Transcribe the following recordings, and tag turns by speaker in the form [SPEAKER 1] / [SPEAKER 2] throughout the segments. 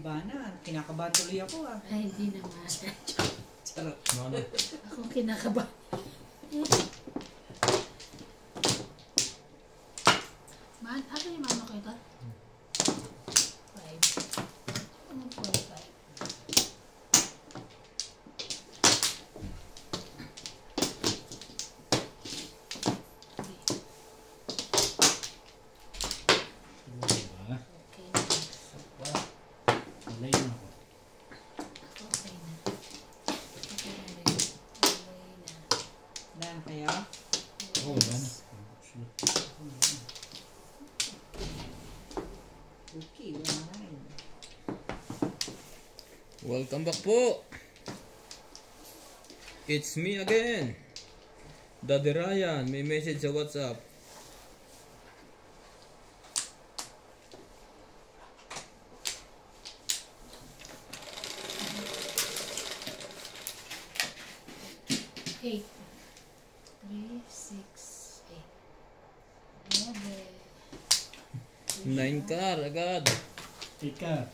[SPEAKER 1] Ivana, kinakabahan tuloy ako ah.
[SPEAKER 2] Ay, hindi naman.
[SPEAKER 1] Charot.
[SPEAKER 2] Ako kinakabahan. Man, ano yung mama ko ito? 5. Ano po 5?
[SPEAKER 3] Welcome back po. It's me again. Daddy Ryan, may message sa WhatsApp.
[SPEAKER 2] Eight. 3, 6, 8.
[SPEAKER 3] 9 car agad.
[SPEAKER 4] Ika.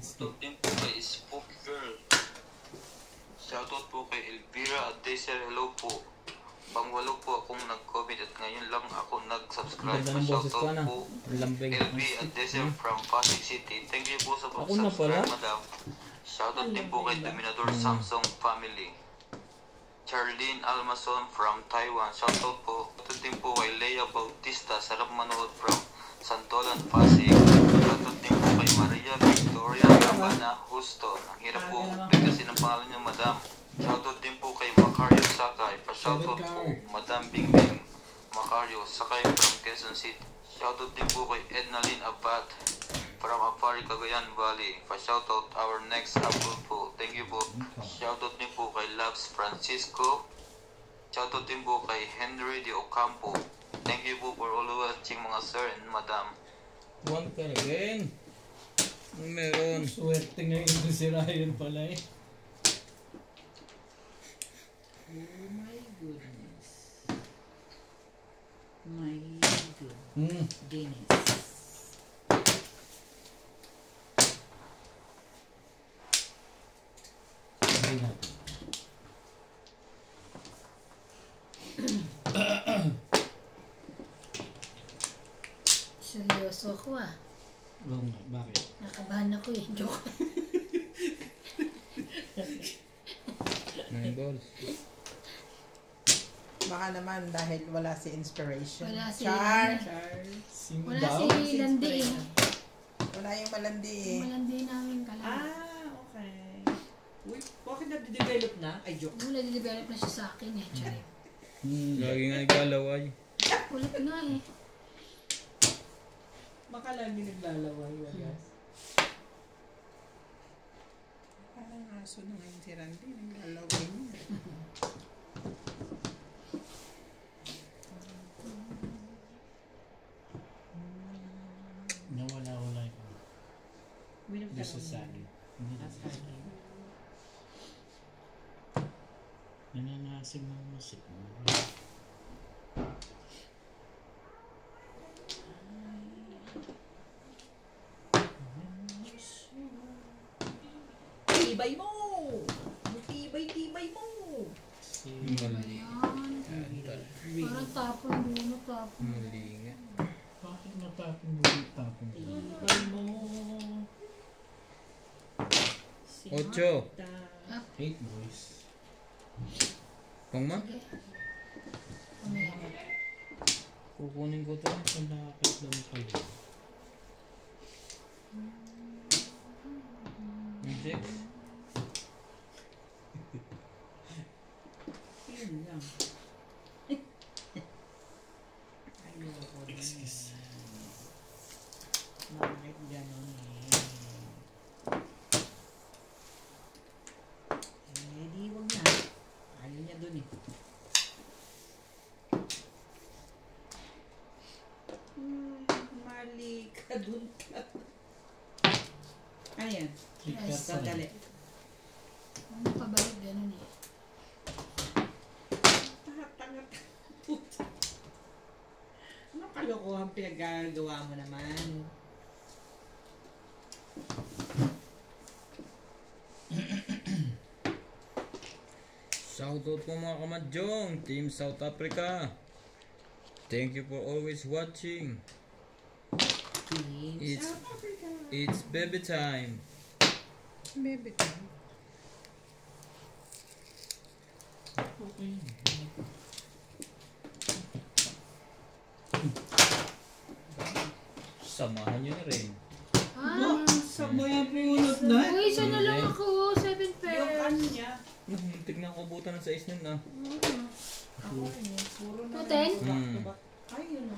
[SPEAKER 5] Shoutout din po kay Spooky Girl. Shoutout po kay Elvira at Desir. Hello po. Pangwalo po akong nag-comment at ngayon lang ako nag-subscribe. Shoutout po LV at Desir from Pasig City. Thank you po sa pag-subscribe, madam. Shoutout din po kay Dominador Samsung Family. Charlene Almason from Taiwan. Shoutout po. Shoutout din po kay Leia Bautista. Sarap manood from Santolan, Pasig. Shoutout din po kay Maria Victoria Cabana Houston. Ang hirap po kasi ng pangalan niya, madam. Shoutout din po kay Macario Sakay. Pa-shoutout po, Madam Bingbing Macario Sakay from Quezon City. Shoutout din po kay Ednalyn Abad from Apari, Cagayan Valley. Pa-shoutout our next upload po. Thank you po. Shoutout din po kay Labs Francisco. Shoutout din po kay Henry De Ocampo. Thank you po for all watching, mga sir and madam.
[SPEAKER 3] 1 car again. Meron.
[SPEAKER 4] Swerte ngayon si Ryan pala eh.
[SPEAKER 1] Oh my goodness. My goodness.
[SPEAKER 2] Seryoso ako ah.
[SPEAKER 4] Oo nga, bakit?
[SPEAKER 2] Nakabahan ako eh. Joke.
[SPEAKER 3] 9 balls.
[SPEAKER 1] Baka naman dahil wala si inspiration.
[SPEAKER 2] Wala si
[SPEAKER 1] Charles.
[SPEAKER 2] Wala si Landi eh.
[SPEAKER 1] Wala yung malandi eh.
[SPEAKER 2] Yung malandi namin kala.
[SPEAKER 1] Okay. Uy, bakit na-develop na? Ay, joke.
[SPEAKER 2] Wala, nade-develop na siya sa akin eh. Charing.
[SPEAKER 3] Lagi nga nagalaw ay.
[SPEAKER 2] Ulit nga eh.
[SPEAKER 1] Baka lagi naglalaway, wagas. Parang aso na ngayon si Randy, naglalaway niya.
[SPEAKER 4] Nawala-wala ko. Doon sa saging. Nananasig ng musik.
[SPEAKER 1] Tibay mo! Tibay mo!
[SPEAKER 3] Mali.
[SPEAKER 2] Parang tapon muna, tapon.
[SPEAKER 3] Mali nga.
[SPEAKER 4] Bakit natapon mo yung tapon?
[SPEAKER 1] Tibay mo!
[SPEAKER 3] 8.
[SPEAKER 4] 8 boys.
[SPEAKER 3] Pang ma?
[SPEAKER 2] Sige. Ano yan?
[SPEAKER 3] Kukunin ko to.
[SPEAKER 4] Malapit lang kayo.
[SPEAKER 3] 6.
[SPEAKER 1] Yun lang. Ayoko na.
[SPEAKER 4] Excuse.
[SPEAKER 1] Bakit gano'n eh? Di wag na. Ayaw niya dun eh. Mali ka dun ka. Ayan. Sandali.
[SPEAKER 2] Ano pabalik ganun eh.
[SPEAKER 1] Tanga. Ano kalokohan pinagagawa mo naman?
[SPEAKER 3] Shoutout po mga kamadyong, Team South Africa. Thank you for always watching. It's baby time.
[SPEAKER 1] Baby time.
[SPEAKER 4] Okay.
[SPEAKER 3] Samahan nyo na rin.
[SPEAKER 2] Ah,
[SPEAKER 4] Sabay ang pinunod na.
[SPEAKER 2] uy, isa na lang ako. 7 pairs.
[SPEAKER 1] niya.
[SPEAKER 3] Muntik na ako butan ng size nun ah.
[SPEAKER 1] Ako puro na.
[SPEAKER 2] Ten?
[SPEAKER 1] Ay, yun o.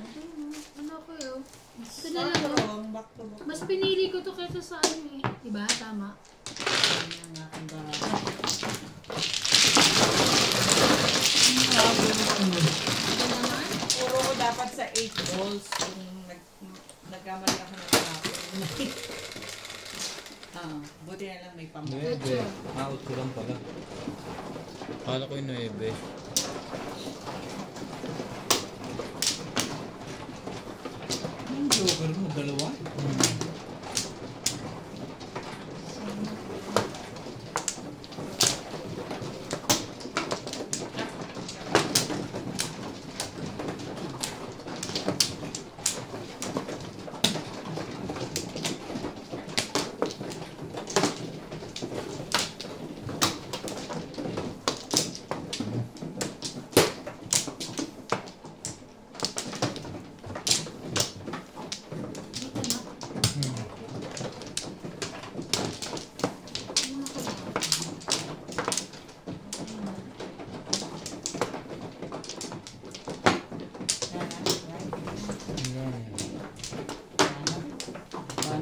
[SPEAKER 2] Ano ko yun? Ito na lang oh.
[SPEAKER 1] Back to back.
[SPEAKER 2] Mas pinili ko to kaysa sa ano eh. Diba? Tama.
[SPEAKER 1] Kanya nga ang dami.
[SPEAKER 2] Ito naman.
[SPEAKER 1] Puro ko dapat sa 8 balls kung nagkamali ako ng kapit. Buti na lang may pamahal.
[SPEAKER 3] 9. Out ko lang pala. Kala ko yung 9.
[SPEAKER 4] Ang joker mo, dalawa?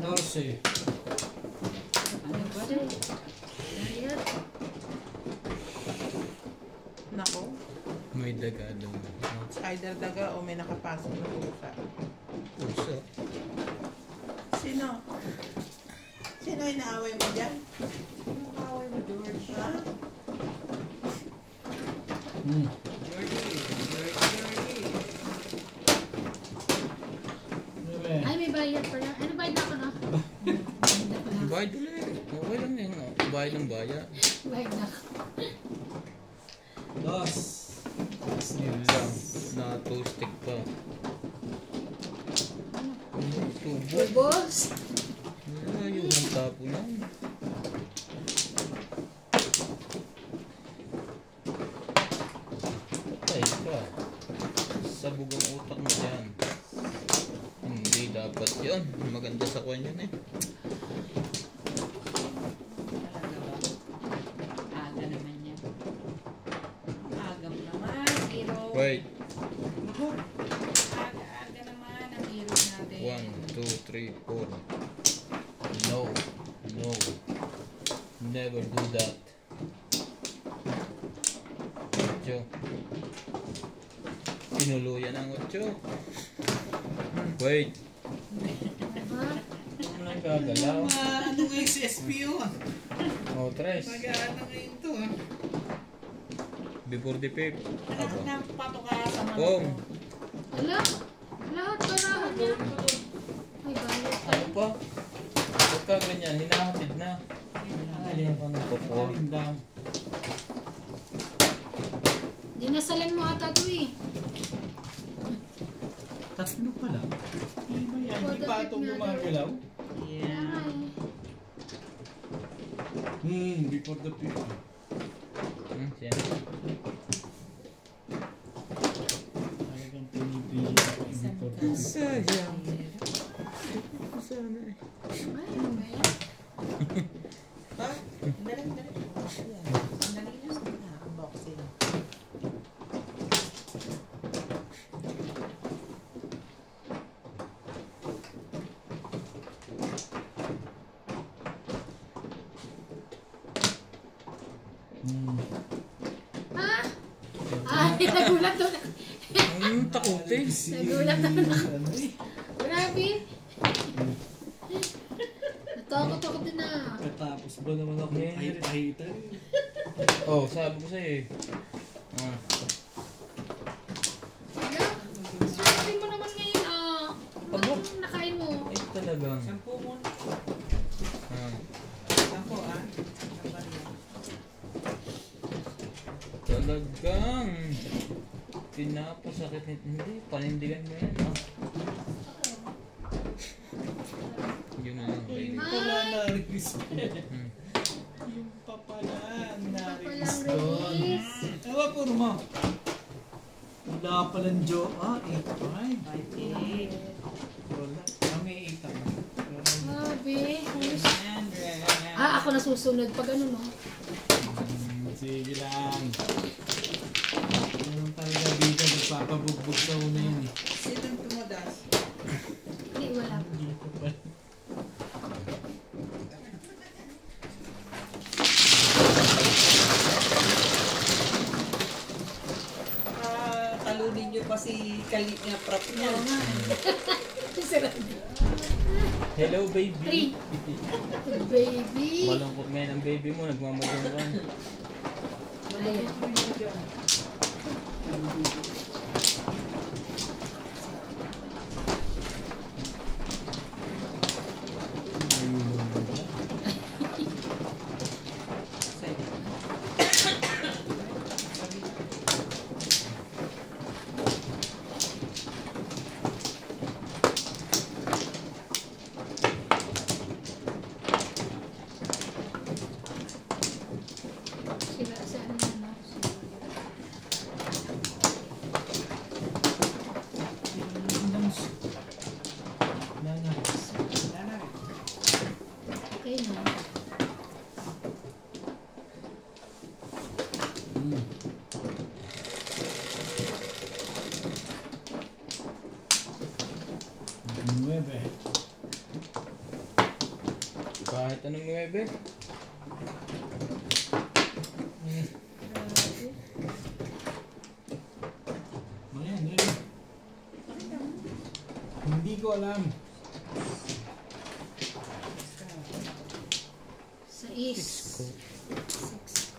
[SPEAKER 4] Kasi
[SPEAKER 1] Ano ba?
[SPEAKER 2] Ayan.
[SPEAKER 1] Nako.
[SPEAKER 3] May daga daw.
[SPEAKER 1] Either daga o may nakapasok na pusa.
[SPEAKER 3] Puso.
[SPEAKER 1] Sino? Sino inaaway mo dyan? Sino kaaway mo, George? Ha? Georgie.
[SPEAKER 2] Ay, may bayad pala. Ano bayad na ako na?
[SPEAKER 3] Bayad ulit. Okay lang yun. Oh. Bayad ng bayad.
[SPEAKER 2] Bayad na ako.
[SPEAKER 4] Dos.
[SPEAKER 3] Yun lang. Na 2 stick pa. Tubo.
[SPEAKER 2] Boss.
[SPEAKER 3] Ayun ang tapo lang. Patay ka. Sabog ang utak mo dyan. Hindi dapat yun. Maganda sa kwan yun eh.
[SPEAKER 1] Talaga ba? Aga naman yan. Agam naman, hero.
[SPEAKER 3] Wait.
[SPEAKER 1] Aga naman ang hero natin.
[SPEAKER 3] 1, 2, 3, 4. No. No. Never do that. Ocho. Tinuluyan ang 8. Wait.
[SPEAKER 2] Diba?
[SPEAKER 3] Ano ang gagalaw?
[SPEAKER 1] Ano nga yung CSPO ah?
[SPEAKER 3] Oh, tres.
[SPEAKER 1] Mag-aano ngayon to ah.
[SPEAKER 3] Before the fifth. Aba.
[SPEAKER 1] Napato ka sa mga
[SPEAKER 3] Pong.
[SPEAKER 2] Ala? Lahat barahan niya. Ay, bayad pa.
[SPEAKER 3] Ano pa? Pagka ganyan, hinahatid na. Alin pa ng popo.
[SPEAKER 4] lang.
[SPEAKER 2] Dinasalan mo ata ito eh.
[SPEAKER 4] Tatlo pa lang. Hindi ba yan? Hindi pa itong gumagalaw?
[SPEAKER 1] Yeah.
[SPEAKER 2] Ay.
[SPEAKER 4] Before the fifth.
[SPEAKER 3] Siya.
[SPEAKER 4] Talagang pinipili ako before the fifth.
[SPEAKER 3] Sayang. Sana eh.
[SPEAKER 2] Ay, ano ba yan?
[SPEAKER 1] Ha? Dali. Sandali na. Unboxing.
[SPEAKER 2] Ha? Ay, nagulat doon.
[SPEAKER 3] Takutin.
[SPEAKER 2] Nagulat doon ako.
[SPEAKER 4] Ano eh?
[SPEAKER 2] Grabe. Natakot ako din ah.
[SPEAKER 4] Katapos ba naman ako kahit-kahitan?
[SPEAKER 3] Oh, sabi ko sa'yo eh. Ah.
[SPEAKER 2] Wala. Swerte mo naman ngayon ah.
[SPEAKER 3] Abo.
[SPEAKER 2] Anong nakain mo?
[SPEAKER 3] Ay talagang.
[SPEAKER 1] Sampu mo. Ako Gambar yan.
[SPEAKER 3] Talagang pinapasakit. Hindi, panindigan mo yan. Yun na lang. baby.
[SPEAKER 4] Wala na-respect. Yung papala
[SPEAKER 2] Papalang
[SPEAKER 4] doon.
[SPEAKER 2] release.
[SPEAKER 4] Ewa po mo. Wala palang jo. 8-5.
[SPEAKER 1] 5-8.
[SPEAKER 4] Wala. Kami 8 ako.
[SPEAKER 2] Grabe.
[SPEAKER 1] 100.
[SPEAKER 2] Ako nasusunod pag ano no.
[SPEAKER 4] Sige lang. Meron talaga dito. Nagpapabugbog sa una yun eh.
[SPEAKER 1] Sinong tumudas?
[SPEAKER 2] Hindi, wala.
[SPEAKER 4] Dito pa.
[SPEAKER 1] Talunin niyo pa si Kali niya prop niya.
[SPEAKER 2] Oo nga. Sarap.
[SPEAKER 3] Hello, baby.
[SPEAKER 2] 3. Baby.
[SPEAKER 3] Malungkot ngayon ang baby mo. Nagmamadyan ka.
[SPEAKER 2] Ayan. Sila sa ano na. Okay na.
[SPEAKER 3] Kahit anong 9.
[SPEAKER 4] Hindi ko alam.
[SPEAKER 2] Sa is. 6.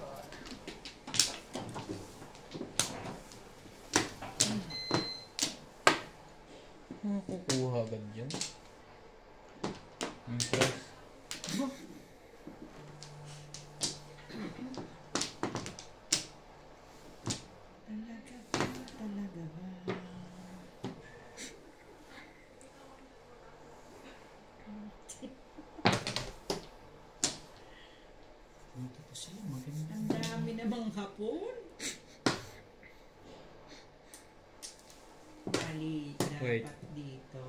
[SPEAKER 3] Kukuha agad yun. Impress.
[SPEAKER 1] Talaga ba?
[SPEAKER 4] Dito pa siya. Maganda.
[SPEAKER 1] Ang dami namang hapon. Kali,
[SPEAKER 3] Wait.
[SPEAKER 1] dapat dito.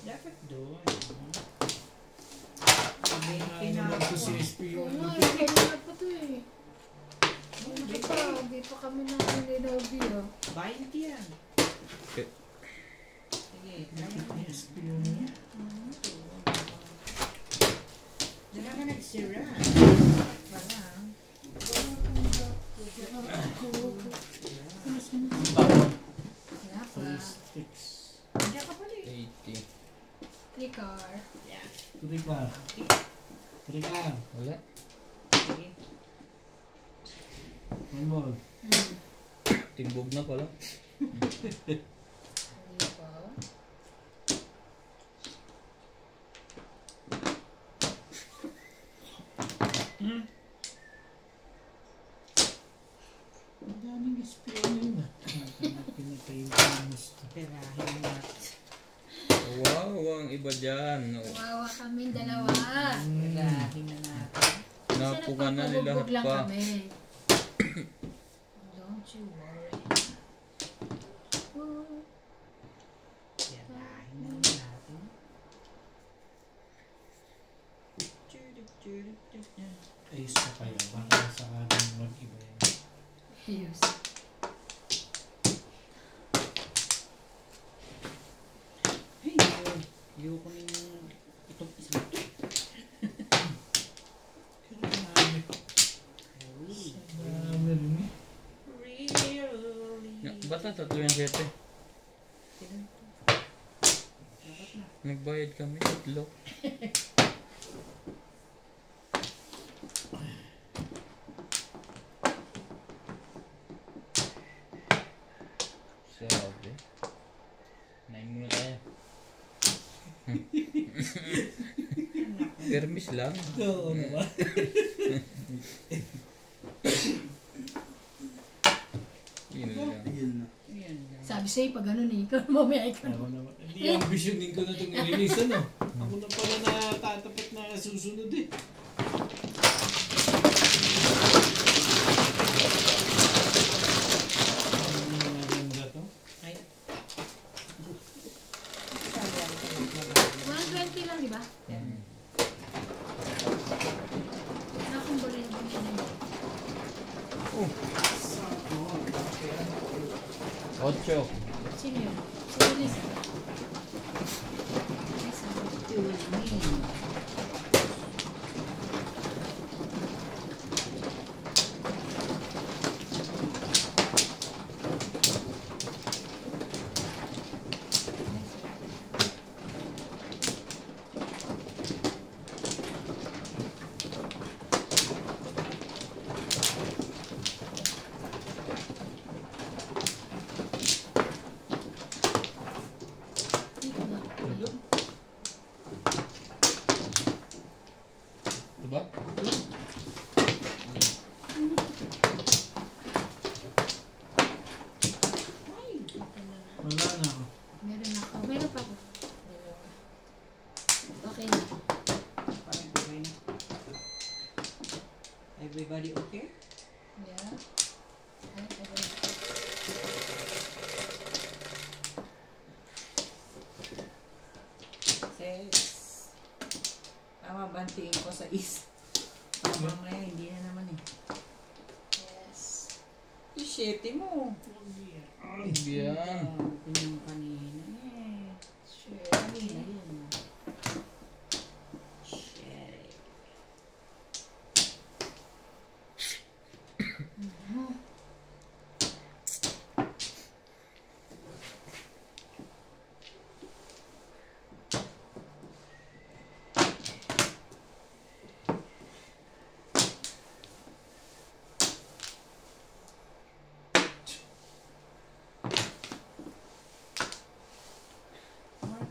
[SPEAKER 1] Dapat doon.
[SPEAKER 4] Ay, naman ko si SP
[SPEAKER 2] Oo
[SPEAKER 4] yung
[SPEAKER 2] nga, kailangan pa to eh. Hindi pa kami na nilinabi ah.
[SPEAKER 1] 20 yan.
[SPEAKER 3] Okay.
[SPEAKER 1] Sige,
[SPEAKER 4] SP yung niya.
[SPEAKER 1] Diyan ka nagsira. Wala.
[SPEAKER 2] Wala pa.
[SPEAKER 1] Diyan ka pala eh.
[SPEAKER 3] 80.
[SPEAKER 2] 3 car.
[SPEAKER 4] Trika.
[SPEAKER 3] Wala.
[SPEAKER 1] Sige.
[SPEAKER 4] One more.
[SPEAKER 3] Timbog na pala.
[SPEAKER 2] Hindi pa.
[SPEAKER 4] Ang daming SP yun ah. Pinatay yung gusto.
[SPEAKER 1] Perahin natin.
[SPEAKER 3] Wow, ang iba dyan.
[SPEAKER 2] Kawawa kami dalawa.
[SPEAKER 1] Perahin na natin.
[SPEAKER 3] Napuka na ni lahat
[SPEAKER 2] Nagpapabugbog lang
[SPEAKER 3] pa.
[SPEAKER 2] kami. Don't you worry.
[SPEAKER 1] Perahin na natin.
[SPEAKER 4] Ayos pa kayo. Baka sa ating mag-iba yan.
[SPEAKER 2] Yes.
[SPEAKER 1] Hey, ayoko na yung itong isang ito.
[SPEAKER 4] Marami. Marami rin eh.
[SPEAKER 1] Really?
[SPEAKER 3] Bata, 3 yung 7.
[SPEAKER 1] Dapat na.
[SPEAKER 3] Nagbayad kami. 3. Sabi. 9 muna tayo.
[SPEAKER 1] Anak
[SPEAKER 3] Permis lang.
[SPEAKER 4] Oo naman.
[SPEAKER 3] Yun lang.
[SPEAKER 4] Yun na.
[SPEAKER 1] Ayan lang.
[SPEAKER 2] Sabi sa'yo, pag ganun eh, ikaw mamaya ikaw.
[SPEAKER 4] Ako naman. Hindi, ambitionin ko na itong i-release, ano? Ako na pala natatapat na susunod eh. Ano maganda to?
[SPEAKER 1] Ay.
[SPEAKER 2] 120 lang, di ba? Wala akong baril ng ano.
[SPEAKER 3] Ocho.
[SPEAKER 2] Sino yun? Sino Lisa? Lisa.
[SPEAKER 1] It was me.
[SPEAKER 2] Dito na.
[SPEAKER 3] Diba?
[SPEAKER 4] Wala na ako.
[SPEAKER 2] Meron ako. Meron pa ako. Okay na.
[SPEAKER 1] Parang okay na. Everybody okay?
[SPEAKER 2] Yeah. Ay, okay.
[SPEAKER 1] Six. Tama, bantiin ko sa east. Mamaya, hindi na naman eh.
[SPEAKER 2] Yes.
[SPEAKER 1] Ishete mo.
[SPEAKER 3] Yan.
[SPEAKER 1] Pinyong kanina eh.
[SPEAKER 2] Sure.
[SPEAKER 1] Kanina yun. Shit.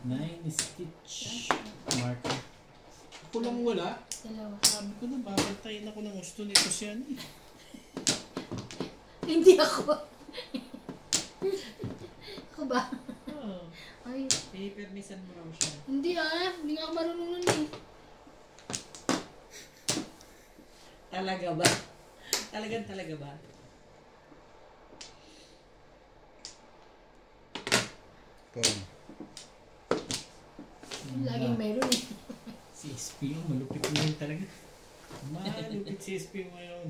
[SPEAKER 4] Nine stitch. Marker. Ako lang wala.
[SPEAKER 2] Dalawa.
[SPEAKER 4] Sabi ko na, babantayin ako ng gusto nito siya.
[SPEAKER 2] Hindi ako. Ako ba?
[SPEAKER 4] Oh.
[SPEAKER 2] Ay,
[SPEAKER 1] Pinipermisan mo raw siya.
[SPEAKER 2] hindi ah. Hindi nga ako marunong nun eh.
[SPEAKER 1] Talaga ba? Talaga ba?
[SPEAKER 3] Pong.
[SPEAKER 2] Laging meron eh.
[SPEAKER 4] Si SP yung malupit ngayon talaga. Malupit si SP ngayon.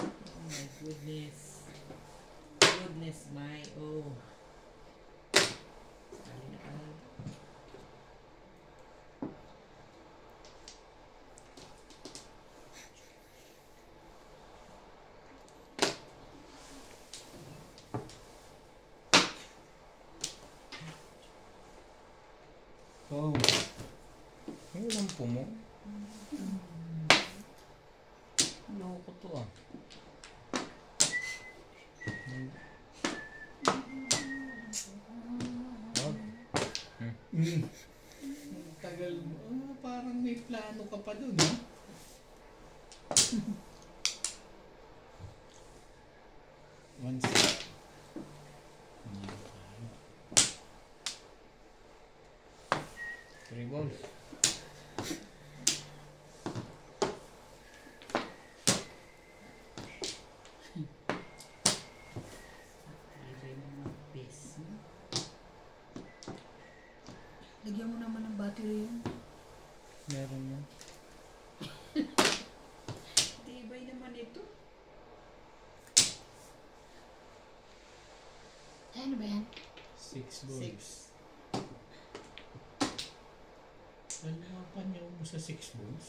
[SPEAKER 1] Oh my goodness. Goodness my oh. Sali na ka.
[SPEAKER 4] Oh.
[SPEAKER 3] Ay, walang pumo. Loko to ah. Oh,
[SPEAKER 4] Tagal mo. Oh, parang may plano ka pa dun, ha? One step.
[SPEAKER 3] three balls.
[SPEAKER 1] Ibay mo mga base.
[SPEAKER 2] Lagyan mo naman ng battery yun.
[SPEAKER 4] Meron yan.
[SPEAKER 1] Ibay naman ito.
[SPEAKER 2] Ay, ano ba yan?
[SPEAKER 4] 6 balls.
[SPEAKER 1] Six.
[SPEAKER 4] Ano pa niyo mo sa 6 balls?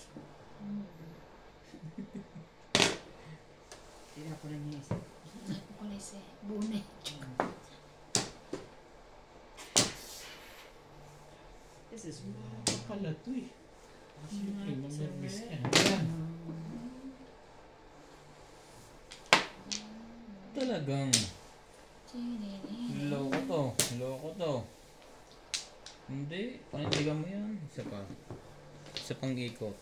[SPEAKER 1] Tira ko na niya isa.
[SPEAKER 2] Ako na isa eh. Buo na eh.
[SPEAKER 1] This is
[SPEAKER 4] Ano pala to eh? Siyempre,
[SPEAKER 1] Not so
[SPEAKER 4] mag-nervous ka.
[SPEAKER 1] bad.
[SPEAKER 4] Ayan.
[SPEAKER 3] Talagang
[SPEAKER 2] Chinini.
[SPEAKER 3] loko to. Loko to. Hindi. Panindigan mo yan. Isa pa. Sa pang-ikot.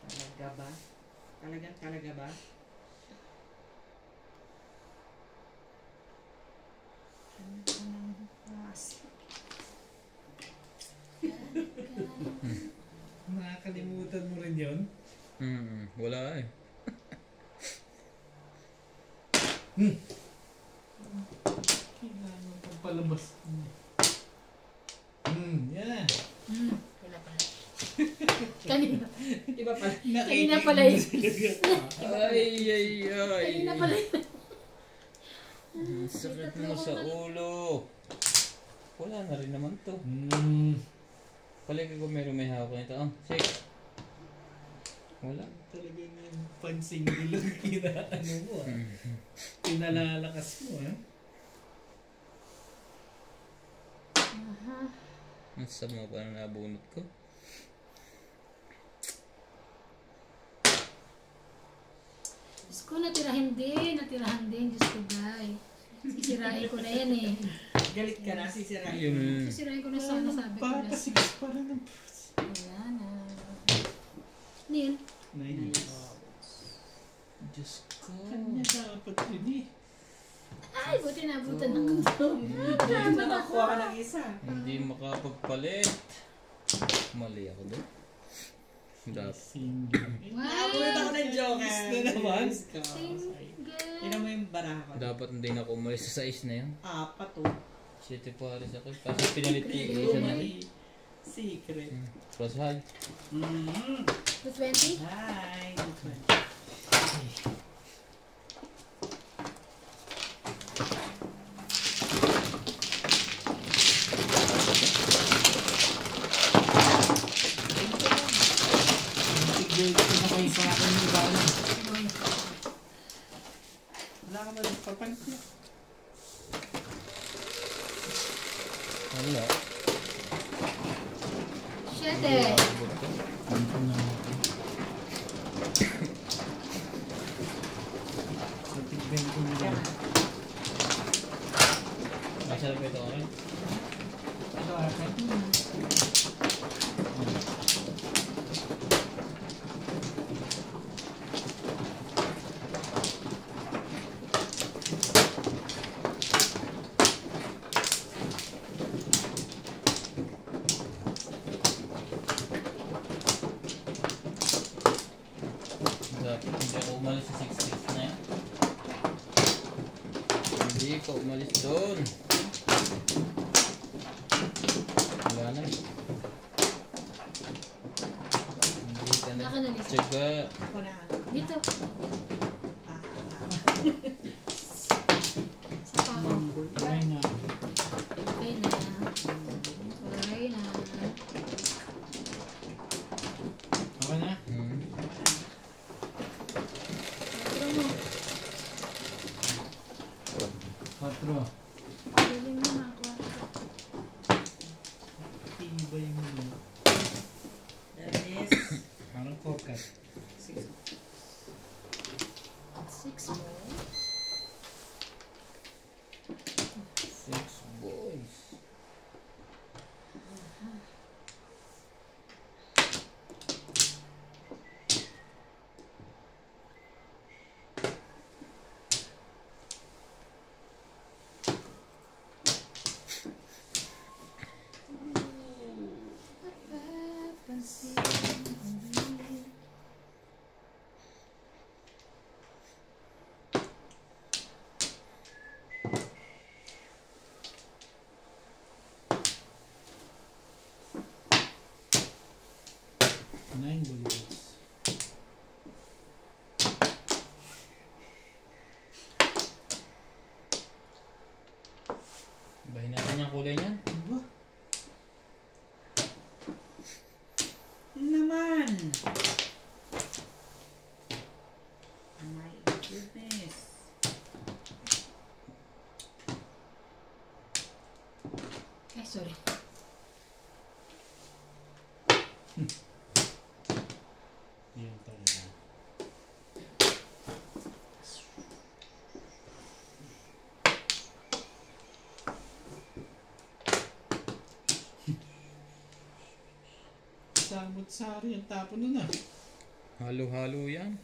[SPEAKER 1] Talaga ba? Talaga ba?
[SPEAKER 2] Ano ka ng plastic?
[SPEAKER 4] Nakakalimutan mo rin yun?
[SPEAKER 3] Wala eh.
[SPEAKER 4] Kailangan pang palabas. Yan.
[SPEAKER 2] Wala pala. Kanina.
[SPEAKER 1] Iba pala.
[SPEAKER 2] Kanina pala yun.
[SPEAKER 3] Ay.
[SPEAKER 2] Kanina pala yun.
[SPEAKER 3] Ang sakit mo sa ulo. Wala na rin naman to. Palagi ko meron may hawak nito. Six. Wala.
[SPEAKER 4] Talagang yung pansingil lang kinaano mo Pinalalakas mo
[SPEAKER 3] Ang sama pa na nabunot ko.
[SPEAKER 2] Diyos ko, natirahan din. Diyos ko, guys. Sisirain ko na yan eh.
[SPEAKER 1] Galit ka na, sisirain.
[SPEAKER 3] Yun.
[SPEAKER 2] Sisirain ko na sana sabi ko
[SPEAKER 4] Para
[SPEAKER 2] last.
[SPEAKER 4] 6 pa rin ang
[SPEAKER 2] Wala na. Neil.
[SPEAKER 4] 9.
[SPEAKER 3] Diyos ko.
[SPEAKER 4] Kanya dapat yun eh.
[SPEAKER 2] Ay, buti nabutan ng gusto.
[SPEAKER 1] Nakakuha ka ng isa.
[SPEAKER 3] Hindi makapagpalit. Mali ako doon. Dapat.
[SPEAKER 4] Single.
[SPEAKER 1] Nakakulit ako ng joker.
[SPEAKER 4] Na naman.
[SPEAKER 2] Single.
[SPEAKER 1] Tignan mo yung baraha ko.
[SPEAKER 3] Dapat hindi na ako umalis sa size na yun.
[SPEAKER 1] Apat to.
[SPEAKER 3] City Paris ako. Kasi pinalit ko yung isa na yun.
[SPEAKER 1] Secret.
[SPEAKER 3] Plus high.
[SPEAKER 2] The 20?
[SPEAKER 1] Hi.
[SPEAKER 4] Sa akin yung iba na.
[SPEAKER 1] Wala ka ba papalit niya?
[SPEAKER 3] Wala.
[SPEAKER 2] 7.
[SPEAKER 3] Abot ko.
[SPEAKER 4] Sa tigben ko nila.
[SPEAKER 3] Masarap ito ako rin.
[SPEAKER 1] Ito akin.
[SPEAKER 3] Dapat hindi ako umalis sa 6-6 na yan. Hindi ka umalis doon. Wala na. Hindi ka na.
[SPEAKER 2] Wala ka na, Lisa.
[SPEAKER 3] Tsaga.
[SPEAKER 1] Ako na.
[SPEAKER 2] Dito.
[SPEAKER 1] Ah,
[SPEAKER 2] Sa pako.
[SPEAKER 4] Okay na.
[SPEAKER 2] Okay na. Okay na.
[SPEAKER 4] Okay na?
[SPEAKER 2] Patro mo.
[SPEAKER 4] 4.
[SPEAKER 2] Galing mo na ako.
[SPEAKER 4] Tibay mo yun.
[SPEAKER 1] that is
[SPEAKER 4] Parang pokat.
[SPEAKER 1] 6.
[SPEAKER 2] 6 mo.
[SPEAKER 3] 6 boys.
[SPEAKER 2] Papansin.
[SPEAKER 4] Nine bullets.
[SPEAKER 3] Bahin natin yung kulay niyan.
[SPEAKER 4] Diba?
[SPEAKER 1] Naman. My goodness.
[SPEAKER 2] Ay, sorry.
[SPEAKER 4] Yun talaga. samot-sari ang tapo nun ah.
[SPEAKER 3] Halo-halo yan.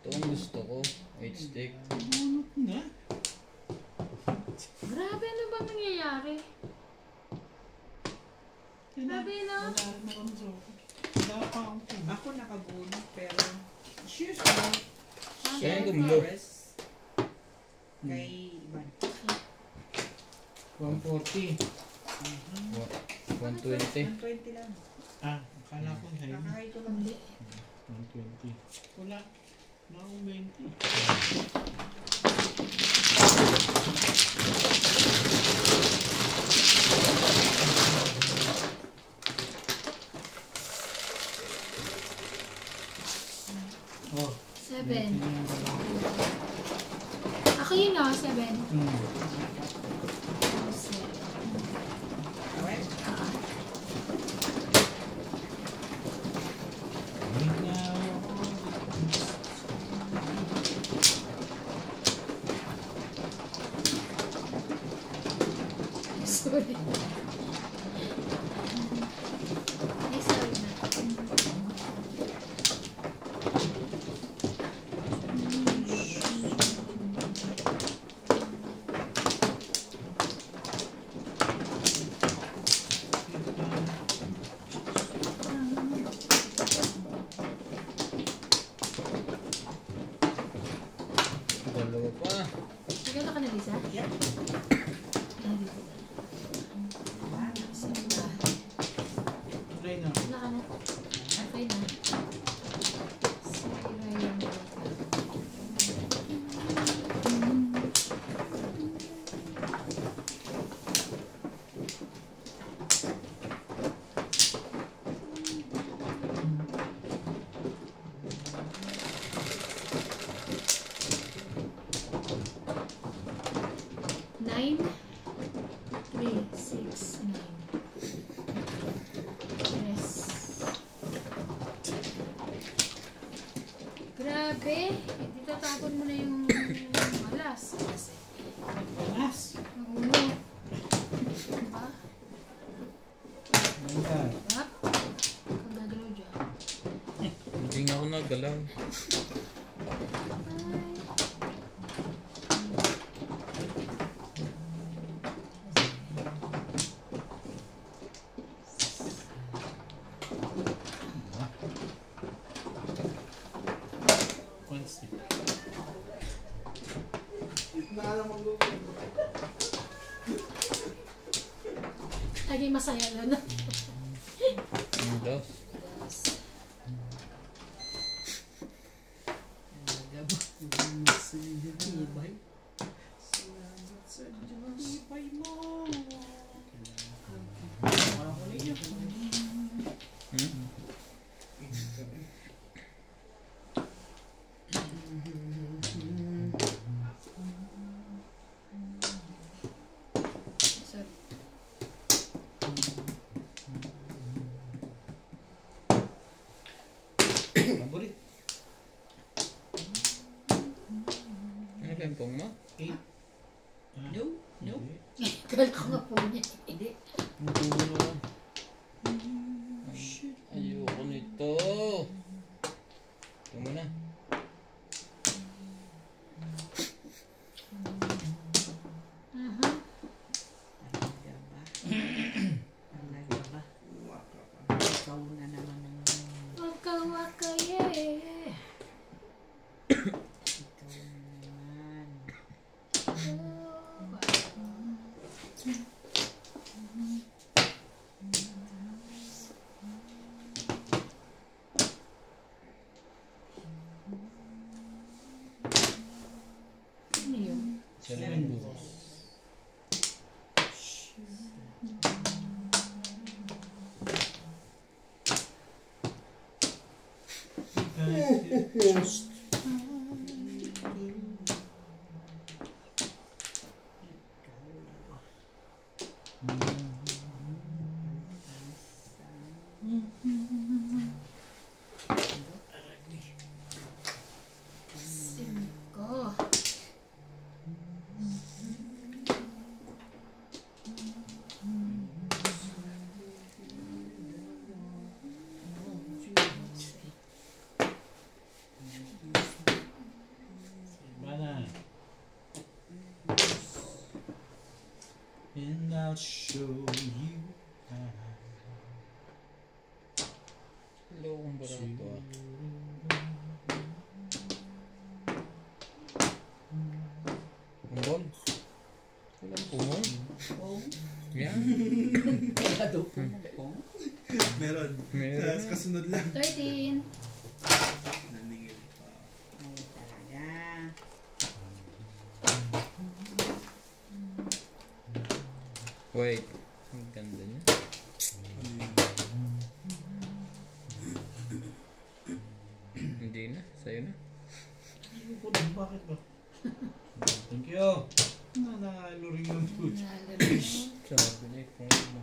[SPEAKER 3] Ito ang gusto ko. 8 stick.
[SPEAKER 4] Bunot na.
[SPEAKER 2] Grabe, ano bang nangyayari? Grabe, no?
[SPEAKER 4] Wala rin naman so. Wala pa akong po.
[SPEAKER 1] Ako nakabunot pero shoes mo.
[SPEAKER 3] Kaya yung gumlo.
[SPEAKER 1] Kay Ivan.
[SPEAKER 4] 140.
[SPEAKER 3] 120.
[SPEAKER 1] 120 lang.
[SPEAKER 4] Ah, akala ko high.
[SPEAKER 1] Kakahay ko lang.
[SPEAKER 2] Hindi.
[SPEAKER 4] 120. Wala. Wala akong 20. Oh.
[SPEAKER 2] 7. Ako yun, oh. 7.
[SPEAKER 1] Awet?
[SPEAKER 2] Sorry. Ay, sorry na.
[SPEAKER 3] Dalawa pa.
[SPEAKER 2] Nagkala ka na, Lisa?
[SPEAKER 1] Yeah.
[SPEAKER 2] Ah, dito.
[SPEAKER 4] Try na.
[SPEAKER 2] Wala ka na. Okay na. Sira yung bata. Nine, 3, 6, 9. Yes. Grabe. Dito tapon mo na yung alas.
[SPEAKER 4] Alas.
[SPEAKER 2] Ang ulo. Diba?
[SPEAKER 4] Mental.
[SPEAKER 2] Hap. Kung nagalaw dyan.
[SPEAKER 3] Hindi nga ako nagalaw.
[SPEAKER 2] Ay.
[SPEAKER 4] One stick.
[SPEAKER 2] Lagi masaya na.
[SPEAKER 3] Ang dos.
[SPEAKER 1] Ibay. Salamat sa Diyos.
[SPEAKER 4] Ibay mo.
[SPEAKER 1] Wala ko ninyo.
[SPEAKER 3] Hmm?
[SPEAKER 2] Sorry.
[SPEAKER 4] Paborit.
[SPEAKER 3] Ano ba yung pong mo?
[SPEAKER 4] 8.
[SPEAKER 1] No, no.
[SPEAKER 2] Kala ko nga po niya.
[SPEAKER 1] Hindi.
[SPEAKER 3] Magulo ka. Ayoko nito. Ito muna.
[SPEAKER 2] Aha.
[SPEAKER 1] Talaga ba? Talaga ba? Ikaw na naman ang
[SPEAKER 2] Waka-waka, yeah.
[SPEAKER 1] ikaw na naman.
[SPEAKER 2] Ano yun?
[SPEAKER 3] Salamin mo.
[SPEAKER 2] Cinco.
[SPEAKER 4] Mana. And I'll show you how.
[SPEAKER 3] Hello, kung ba ito ah. Pungol? Walang pungol?
[SPEAKER 1] Oh,
[SPEAKER 3] Yan.
[SPEAKER 1] wala daw po.
[SPEAKER 6] Meron.
[SPEAKER 3] Meron.
[SPEAKER 6] Kasunod lang.
[SPEAKER 2] 13.
[SPEAKER 6] Naningil pa.
[SPEAKER 1] Ay, talaga.
[SPEAKER 3] Wait. Ang ganda niya. Hindi na. Sa'yo na.
[SPEAKER 4] Bakit ba? Thank you. Nanalo rin yung food.
[SPEAKER 3] Sabi niya, kung ano.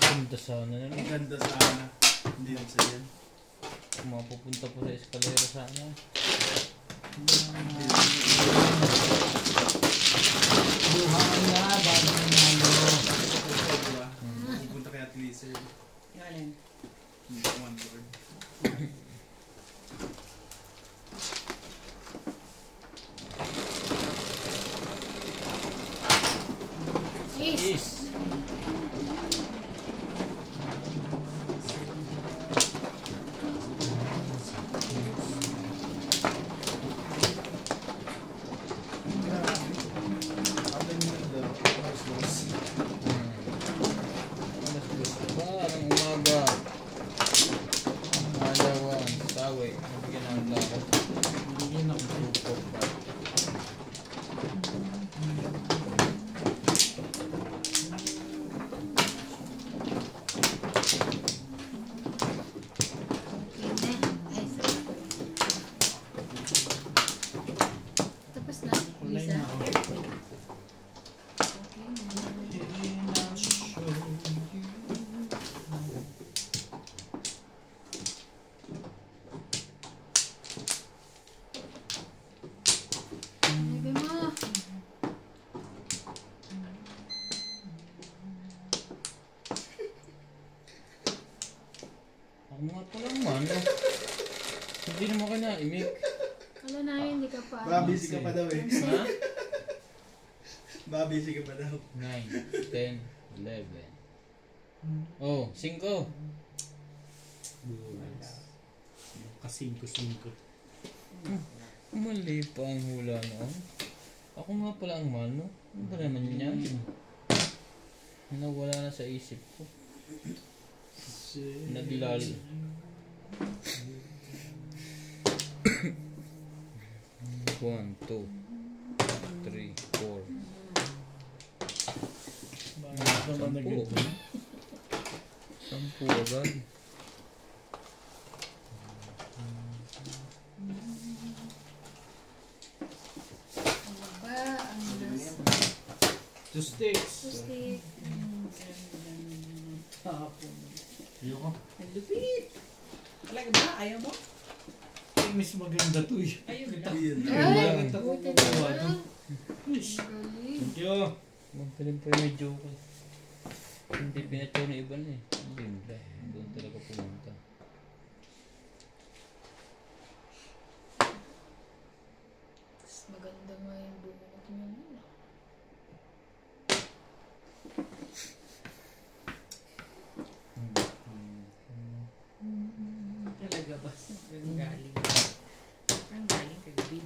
[SPEAKER 3] Ganda sana na
[SPEAKER 6] Ang
[SPEAKER 3] lang.
[SPEAKER 6] ganda sana. Hindi lang sa yan.
[SPEAKER 3] Kung mapupunta po sa eskalera sana.
[SPEAKER 4] Buhaan na, bago nanalo.
[SPEAKER 6] Diba? Pupunta kay Ate Lisa yun.
[SPEAKER 1] Yung alin?
[SPEAKER 6] Hindi ko one word.
[SPEAKER 2] Ace.
[SPEAKER 3] Yes.
[SPEAKER 6] Abang yung laro. Mas
[SPEAKER 3] Alas 2 pa ng umaga. Alawan, sawi. Nabigyan ng lakot.
[SPEAKER 4] Bigyan ng grupo.
[SPEAKER 2] Okay na. Ay, sorry. Tapos na.
[SPEAKER 4] Online
[SPEAKER 2] Isa.
[SPEAKER 4] na ako.
[SPEAKER 2] Okay na.
[SPEAKER 4] And I'll show you.
[SPEAKER 2] Sabi mo.
[SPEAKER 3] Ako nga pa lang man. Hindi naman ka na imig.
[SPEAKER 2] Wala na, hindi ka pa.
[SPEAKER 6] Baka busy ka pa daw eh.
[SPEAKER 3] Ha?
[SPEAKER 6] Baka busy ka pa daw.
[SPEAKER 3] 9, 10, 11. Oh, 5.
[SPEAKER 4] Kasingko-singko.
[SPEAKER 3] Mali pa ang hula noon. Ako nga pala ang mano. Ano ba naman yan? Nawala na sa isip ko. Naglal. One, two, 3, 4.
[SPEAKER 4] Bakit naman na
[SPEAKER 3] Sampu.
[SPEAKER 4] ganito?
[SPEAKER 3] Sampu agad.
[SPEAKER 2] Ano ba? Ang last.
[SPEAKER 4] 2 sticks.
[SPEAKER 2] Stick.
[SPEAKER 1] Tapon.
[SPEAKER 4] Ayoko.
[SPEAKER 1] Ang lupit. Talaga ba? Ayaw mo?
[SPEAKER 4] Ay, mas maganda to eh.
[SPEAKER 1] Ayun na.
[SPEAKER 6] Ayun.
[SPEAKER 2] Ay!
[SPEAKER 4] Bakit ako
[SPEAKER 2] Buti
[SPEAKER 4] gumawa
[SPEAKER 2] na.
[SPEAKER 4] to? Ish.
[SPEAKER 2] Galing.
[SPEAKER 4] Thank you.
[SPEAKER 3] Magtalim pa yung medyo ko. Hindi pinatyaw na iba na eh. Hindi nila. Doon talaga pumunta.
[SPEAKER 2] Mas maganda nga yung bunot niya.
[SPEAKER 1] Talaga ba? Ang galing. Ang galing kagabi.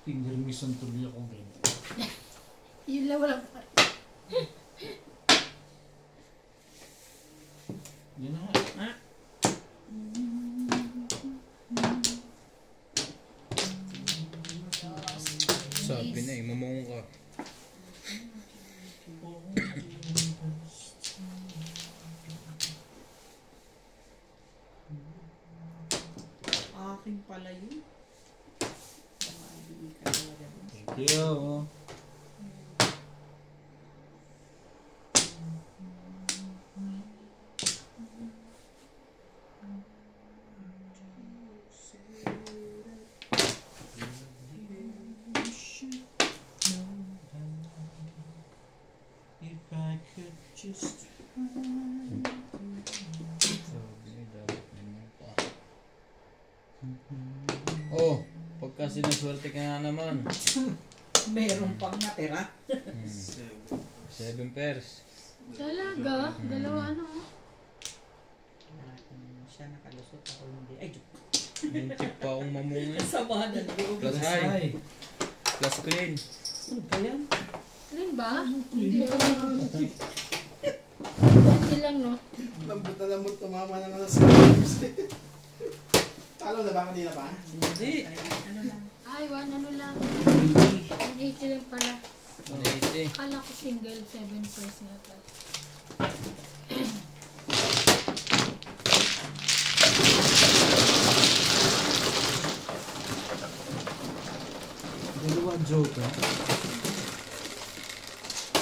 [SPEAKER 4] Finger miss ang tuloy ako ngayon.
[SPEAKER 2] Yun lang walang pa.
[SPEAKER 4] Yan na nga.
[SPEAKER 1] Ha?
[SPEAKER 3] Sabi na eh, mamong ka.
[SPEAKER 4] Yo. If I could just
[SPEAKER 3] Oh, pagka sinaswerte ka nga naman.
[SPEAKER 1] Meron pang natira.
[SPEAKER 3] 7 pairs.
[SPEAKER 2] Talaga? Dalawa ano?
[SPEAKER 1] Siya nakalusot, ako hindi. Ay,
[SPEAKER 3] Yung chip pa akong mamungin.
[SPEAKER 1] sama na loob.
[SPEAKER 3] Plus high. Plus clean.
[SPEAKER 1] Ano ba yan?
[SPEAKER 2] Clean ba? Hindi. Hindi lang, no?
[SPEAKER 6] Lambot na lambot, tumama na nga sa screws. Talo na ba kanina pa?
[SPEAKER 1] Hindi. Ano lang?
[SPEAKER 2] Ay, ano lang. 180 lang pala.
[SPEAKER 3] 180.
[SPEAKER 2] Akala ko single 7 pairs nga pala.
[SPEAKER 4] dalawa joker.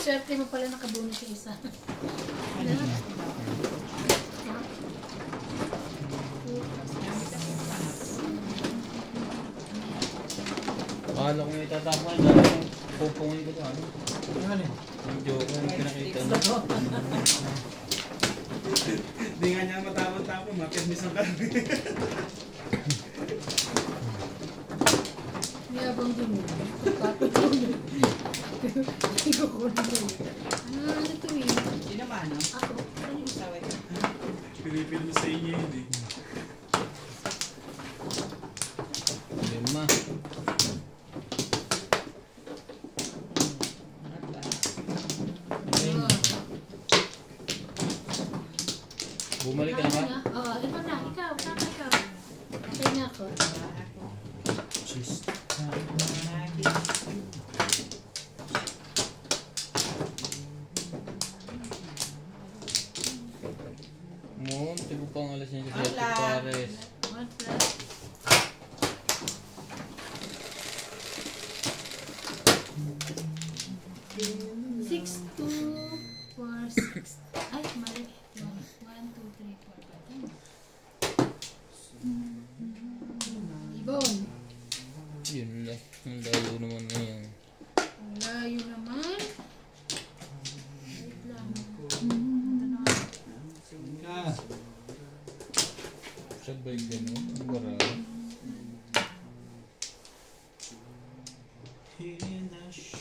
[SPEAKER 2] Swerte mo pala nakabunot yung isa.
[SPEAKER 3] Akala ko may tatakpan. Dahil pupungin ko ito. Ano?
[SPEAKER 4] Ano yun?
[SPEAKER 3] Yung joke yung pinakita mo.
[SPEAKER 6] Hindi nga niya matapon-tapon, mapirmis ang kami.
[SPEAKER 2] Mayabang din mo. Tapos yun. Ikukunin mo. Ano to eh?
[SPEAKER 1] Sino man, no?
[SPEAKER 2] Ako.
[SPEAKER 1] Ano yung saway?
[SPEAKER 6] Pilipil mo sa inyo yun eh.
[SPEAKER 3] 5. Bumalik ka na ba?
[SPEAKER 2] Oo, ito na. Ikaw. Tama ikaw. Okay na ako.
[SPEAKER 4] Just
[SPEAKER 3] Munti ko pang alas niya sa
[SPEAKER 1] Hola.
[SPEAKER 3] pares.
[SPEAKER 2] 1 plus. Six, 2, 4, 6. Ay, mali. 1, 2, 3, 4, 5. Ibon.
[SPEAKER 3] Yun lang. Ang lalo naman na yan.
[SPEAKER 2] Ang layo naman. Wait lang.
[SPEAKER 4] ka.
[SPEAKER 3] Sabay gano'n. Ang barang.
[SPEAKER 4] In a show.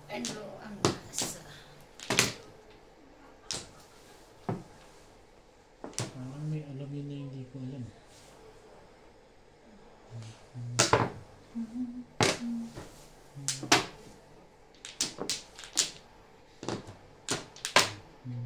[SPEAKER 2] Ano ang nasa?
[SPEAKER 4] Parang may alam yun na hindi ko alam.
[SPEAKER 2] Yun.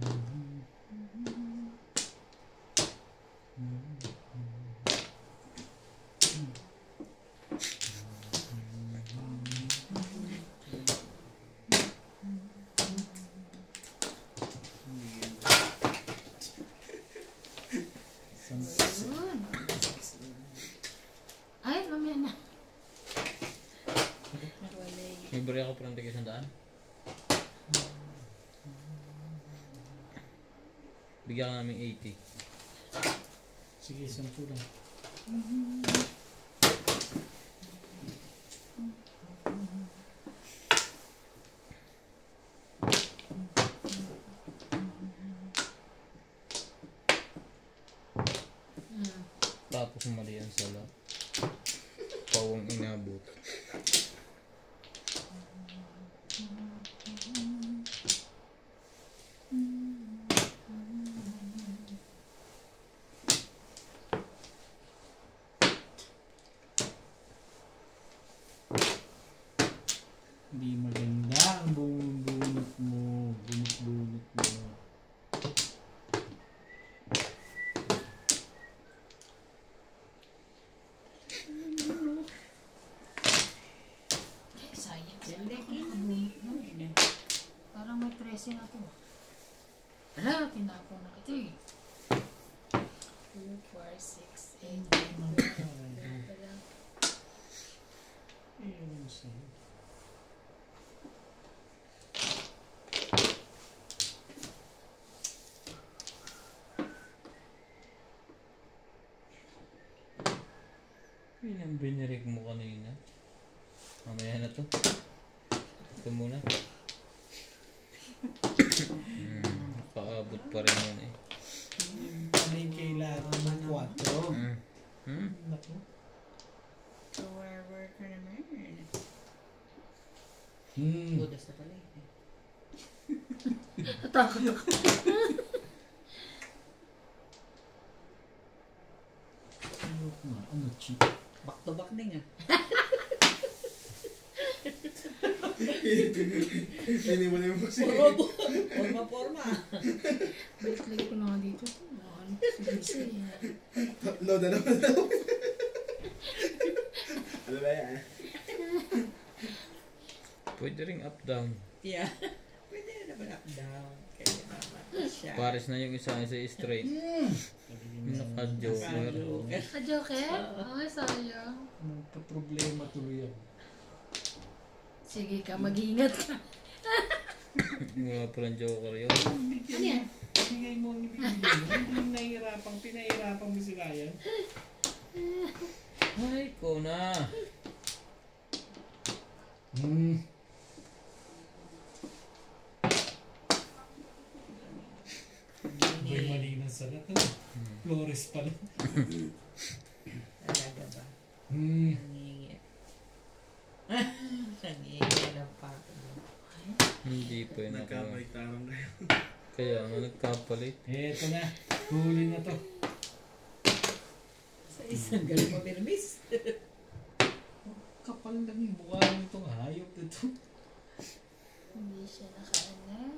[SPEAKER 2] Ay, mamaya na.
[SPEAKER 3] May bari ako parang tigil 100. Bigyan ka namin 80.
[SPEAKER 4] Sige, 10 lang.
[SPEAKER 3] Tapos mali yan sa lahat. Pawang inabot.
[SPEAKER 4] Hindi maganda ang bunot mo. Bunot-bunot mo.
[SPEAKER 2] 4, 6, 8, 9, 10, 11, 12.
[SPEAKER 4] Ayun sa'yo.
[SPEAKER 3] Yun ang binirig mo kanina. Mamaya na to. Ito muna. Nakaabot pa rin yun eh.
[SPEAKER 4] Ano yung kailangan ng 4? Naku.
[SPEAKER 1] Kawawa ka naman. Budas na pala eh.
[SPEAKER 2] Natakot ako.
[SPEAKER 4] Ano, cheap?
[SPEAKER 1] Back to back din ah.
[SPEAKER 6] Hindi mo na yung kasi.
[SPEAKER 1] Forma.
[SPEAKER 2] Balik-lag ko na nga dito. Ano, sige.
[SPEAKER 6] Load na naman. Ano ba yan?
[SPEAKER 3] Pwede ring up down.
[SPEAKER 1] Yeah. Pwede na naman up down. Kaya naman siya.
[SPEAKER 3] Pares na yung isa straight. Naka-joker.
[SPEAKER 2] Ka-joker? Oo, sayang.
[SPEAKER 4] Nagka-problema tuloy ako.
[SPEAKER 2] Sige ka, mag-iingat ka.
[SPEAKER 3] Mga palang joker yun.
[SPEAKER 2] Ano yan?
[SPEAKER 4] Bigay mo ang ibigay mo. Hindi pinahirapan mo si Ryan.
[SPEAKER 3] Ay, ko na.
[SPEAKER 4] May mali ng salat. Flores pala.
[SPEAKER 1] Talaga ba? Nangingi. Nangingi lang pa ako.
[SPEAKER 3] Hindi pa yun ako.
[SPEAKER 6] Nagkabalik-tarang kayo.
[SPEAKER 3] Kaya nga nagkapalit.
[SPEAKER 4] Eto na. Huli na to.
[SPEAKER 1] Sa isang galing mo birmis.
[SPEAKER 4] Kapal lang yung mukha nitong hayop ito.
[SPEAKER 2] Hindi siya nakaanay.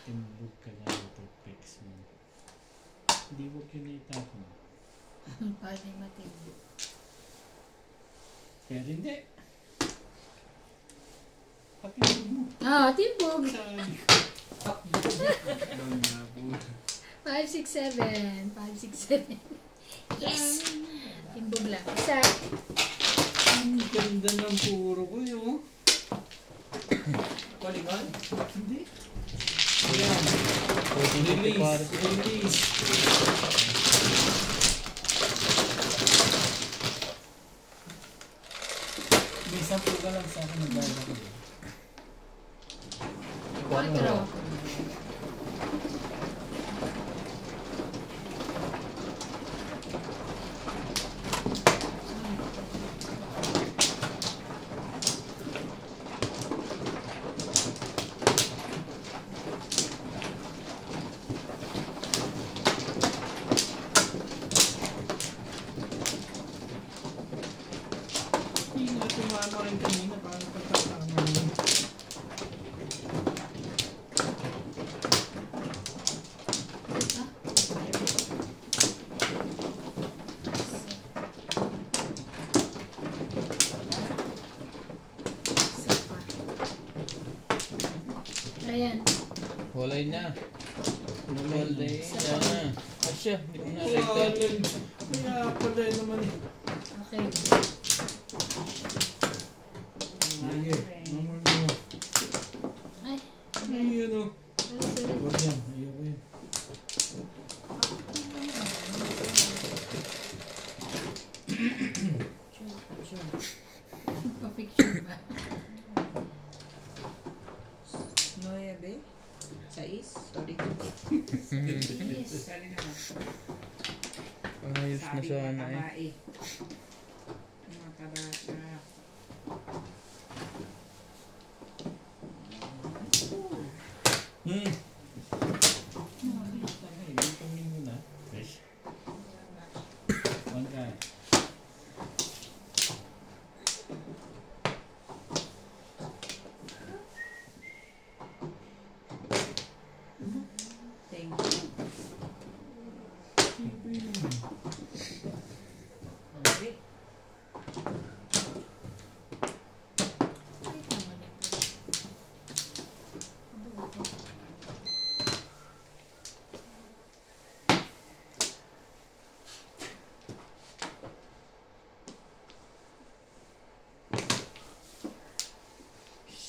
[SPEAKER 4] Timbog ka lang ito, pecs mo. Hindi mo kinita ko.
[SPEAKER 2] Pwede matindi.
[SPEAKER 4] Pero hindi. Patimbog mo.
[SPEAKER 2] Ah, timbog!
[SPEAKER 4] Sabi.
[SPEAKER 2] 5, 6, 7. 5, 6, 7. Yes! Timbog lang. Isa.
[SPEAKER 4] Ang ganda ng puro ko yun.
[SPEAKER 1] Polygon?
[SPEAKER 4] Hindi. Ayan. Release. Release. May 10 ka lang sa akin naglalaki.
[SPEAKER 2] 4.
[SPEAKER 4] Hindi nga tumama rin kanina. Paano pagkakama yun?
[SPEAKER 2] Ayan.
[SPEAKER 3] Walay na. Walay na. Asya, hindi ko na
[SPEAKER 4] Wala.
[SPEAKER 3] nakita.
[SPEAKER 4] Kaya pala naman eh.
[SPEAKER 2] Okay.
[SPEAKER 4] Sige. Naman mo.
[SPEAKER 2] Ay.
[SPEAKER 4] Ayun o.
[SPEAKER 2] Sorry.
[SPEAKER 4] Huwag yan. Ayoko yun.
[SPEAKER 2] Pa-picture ba?
[SPEAKER 1] 9. 6. Sorry.
[SPEAKER 2] Yes.
[SPEAKER 1] Sorry naman.
[SPEAKER 3] Ayos na
[SPEAKER 1] Sabi
[SPEAKER 3] sana
[SPEAKER 1] ng
[SPEAKER 3] eh.
[SPEAKER 1] babae. Mga kabata.
[SPEAKER 4] Tingin mo na. Fresh. One guy.
[SPEAKER 1] Thank you. Okay.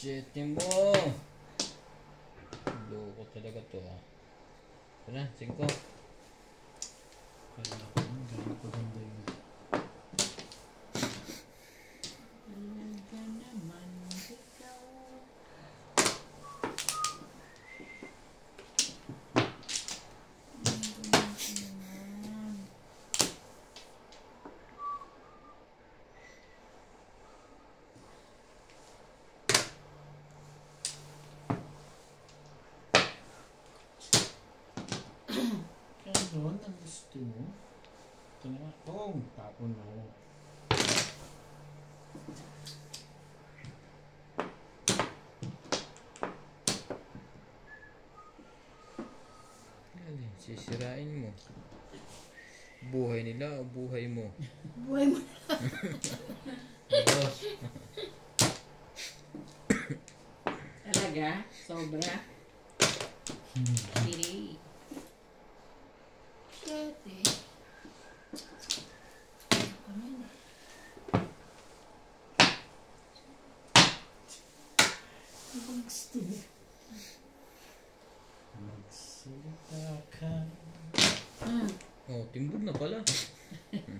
[SPEAKER 3] Sete mo! Loko talaga to ah. Ito na, 5.
[SPEAKER 4] Kaya ako, ganyan ko ganda yun.
[SPEAKER 1] Talaga naman ikaw.
[SPEAKER 4] Kaya doon, ang gusto mo. Ito na nga. Oh, tapon mo.
[SPEAKER 3] Yan, sisirain mo. Buhay nila o buhay mo?
[SPEAKER 2] Buhay mo.
[SPEAKER 4] Boss.
[SPEAKER 1] Talaga? Sobra? Hindi.
[SPEAKER 2] 7. Ano yun eh?
[SPEAKER 4] Ang gusto mo. Magsalita ka.
[SPEAKER 3] Oh, timbog na pala.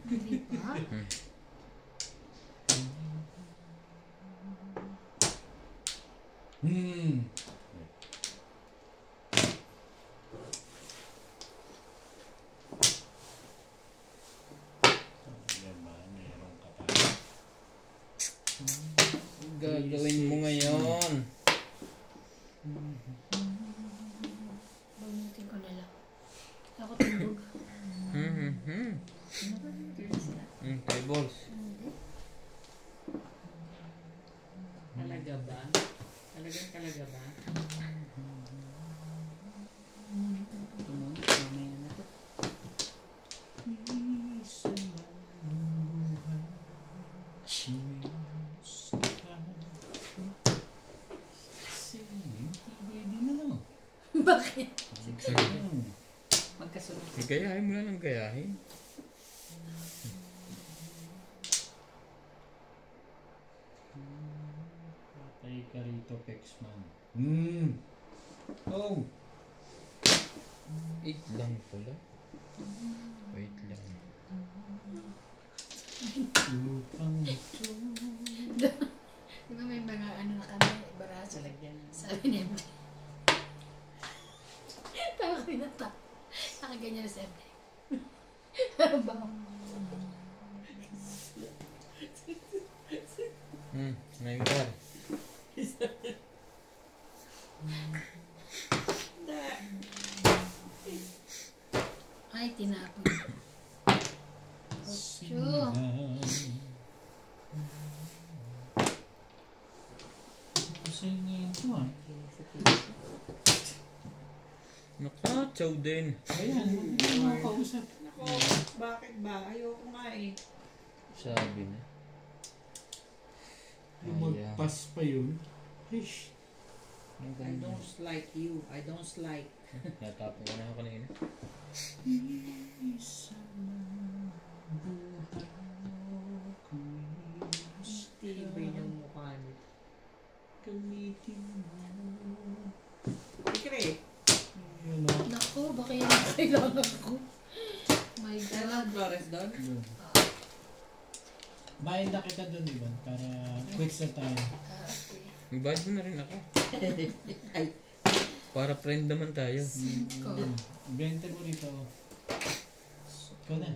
[SPEAKER 2] Hindi pa.
[SPEAKER 4] Meron ka pa.
[SPEAKER 3] Gagawin mo ngayon.
[SPEAKER 2] Bamutin ko na lang. Ako tindog.
[SPEAKER 3] Tables.
[SPEAKER 2] Hindi.
[SPEAKER 1] Talaga ba? Talaga ba? Tumunod, mamaya na to.
[SPEAKER 2] Bakit?
[SPEAKER 1] Magkasunod.
[SPEAKER 3] Gayahin mo lang ng gayahin.
[SPEAKER 4] Patay ka rito, Pexman. Oh!
[SPEAKER 3] 8 lang pala. Wait lang.
[SPEAKER 4] Lupang ito.
[SPEAKER 2] Di ba may mga ano na kami, baraso.
[SPEAKER 1] Talagyan.
[SPEAKER 2] Sabi niya, tawa ko na ta. Nakaganyan na si Emre. Bango.
[SPEAKER 3] Naingar.
[SPEAKER 2] Ay, tinapon. 8.
[SPEAKER 4] Singin ko ah.
[SPEAKER 3] Nakachaw din.
[SPEAKER 4] Ayan, hindi mo makausap.
[SPEAKER 1] Nako, bakit ba? Ayoko nga eh.
[SPEAKER 3] Sabi na.
[SPEAKER 4] Magpas pa yun. Ish.
[SPEAKER 3] Ang
[SPEAKER 1] I
[SPEAKER 3] ganda.
[SPEAKER 1] don't like you. I don't like.
[SPEAKER 3] Natapon ko na ako kanina.
[SPEAKER 1] Tibay ng mukha niyo.
[SPEAKER 4] Gamitin mo.
[SPEAKER 1] Sikre.
[SPEAKER 4] Yun o.
[SPEAKER 2] Naku, baka yan ang kailangan ko. My
[SPEAKER 1] Dalang
[SPEAKER 2] God.
[SPEAKER 1] Flores doon?
[SPEAKER 4] Yun. Bayan na kita doon, Ivan, para quick na tayo.
[SPEAKER 2] Okay.
[SPEAKER 3] Bayad mo na rin ako.
[SPEAKER 1] Ay.
[SPEAKER 3] Para friend naman tayo.
[SPEAKER 2] Ko.
[SPEAKER 4] Bente mo rito. Ikaw na.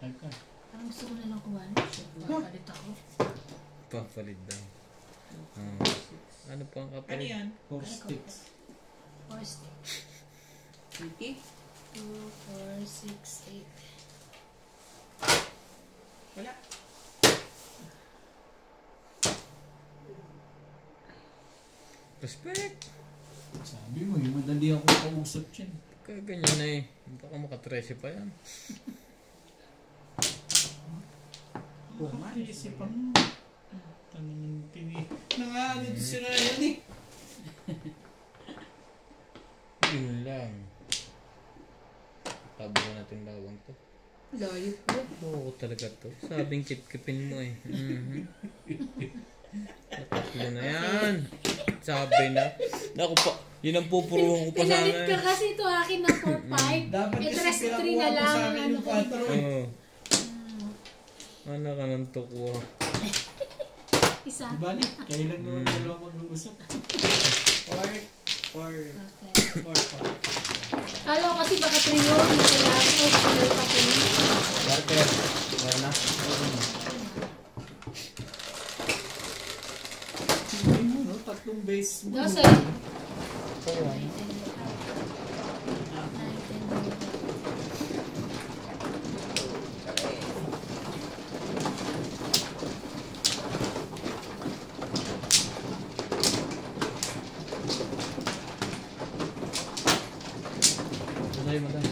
[SPEAKER 4] Tag ka.
[SPEAKER 2] Parang gusto ko na lang kuha. Papalit ako.
[SPEAKER 3] Papalit daw. Ano pa ang
[SPEAKER 1] Ano
[SPEAKER 3] kapalit?
[SPEAKER 1] yan?
[SPEAKER 4] 4 sticks.
[SPEAKER 2] 4 sticks.
[SPEAKER 1] Sige.
[SPEAKER 2] 2, 4, 6, 8.
[SPEAKER 1] Wala.
[SPEAKER 3] Respect!
[SPEAKER 4] Sabi mo, yung madali ako kausap dyan.
[SPEAKER 3] Kaya ganyan na eh. Baka maka-13 pa yan.
[SPEAKER 4] Isip ang tanong pini. Nangalit si Ryan eh.
[SPEAKER 3] Yun lang. Tabo natin lawang to.
[SPEAKER 1] Layo po.
[SPEAKER 3] Oo talaga to. Sabing kip-kipin mo eh. Tatlo na yan. Sabi na. Naku pa, yun ang pupuruhan ko pa sa
[SPEAKER 2] Pinalit ka
[SPEAKER 3] akin.
[SPEAKER 2] kasi ito akin na 4-5.
[SPEAKER 6] Dapat
[SPEAKER 2] Eh,
[SPEAKER 6] kasi
[SPEAKER 2] 3
[SPEAKER 6] pinakuha
[SPEAKER 2] na
[SPEAKER 6] ko
[SPEAKER 2] lang.
[SPEAKER 6] sa akin
[SPEAKER 2] Ano
[SPEAKER 6] yung
[SPEAKER 2] ko.
[SPEAKER 6] 4 eh.
[SPEAKER 3] Oo. Anak ka ng tukwa.
[SPEAKER 2] Isa.
[SPEAKER 4] Diba ni? Kailan naman dalawa mag-uusap?
[SPEAKER 6] 4.
[SPEAKER 2] Okay.
[SPEAKER 6] 4.
[SPEAKER 2] Kala ko kasi baka 3 yun. Kailangan ko. Kailangan pa ko yun.
[SPEAKER 3] Marker. Meron na.
[SPEAKER 4] Hindi mo, no? 3 base mo.
[SPEAKER 2] 12.
[SPEAKER 3] Madali, madali.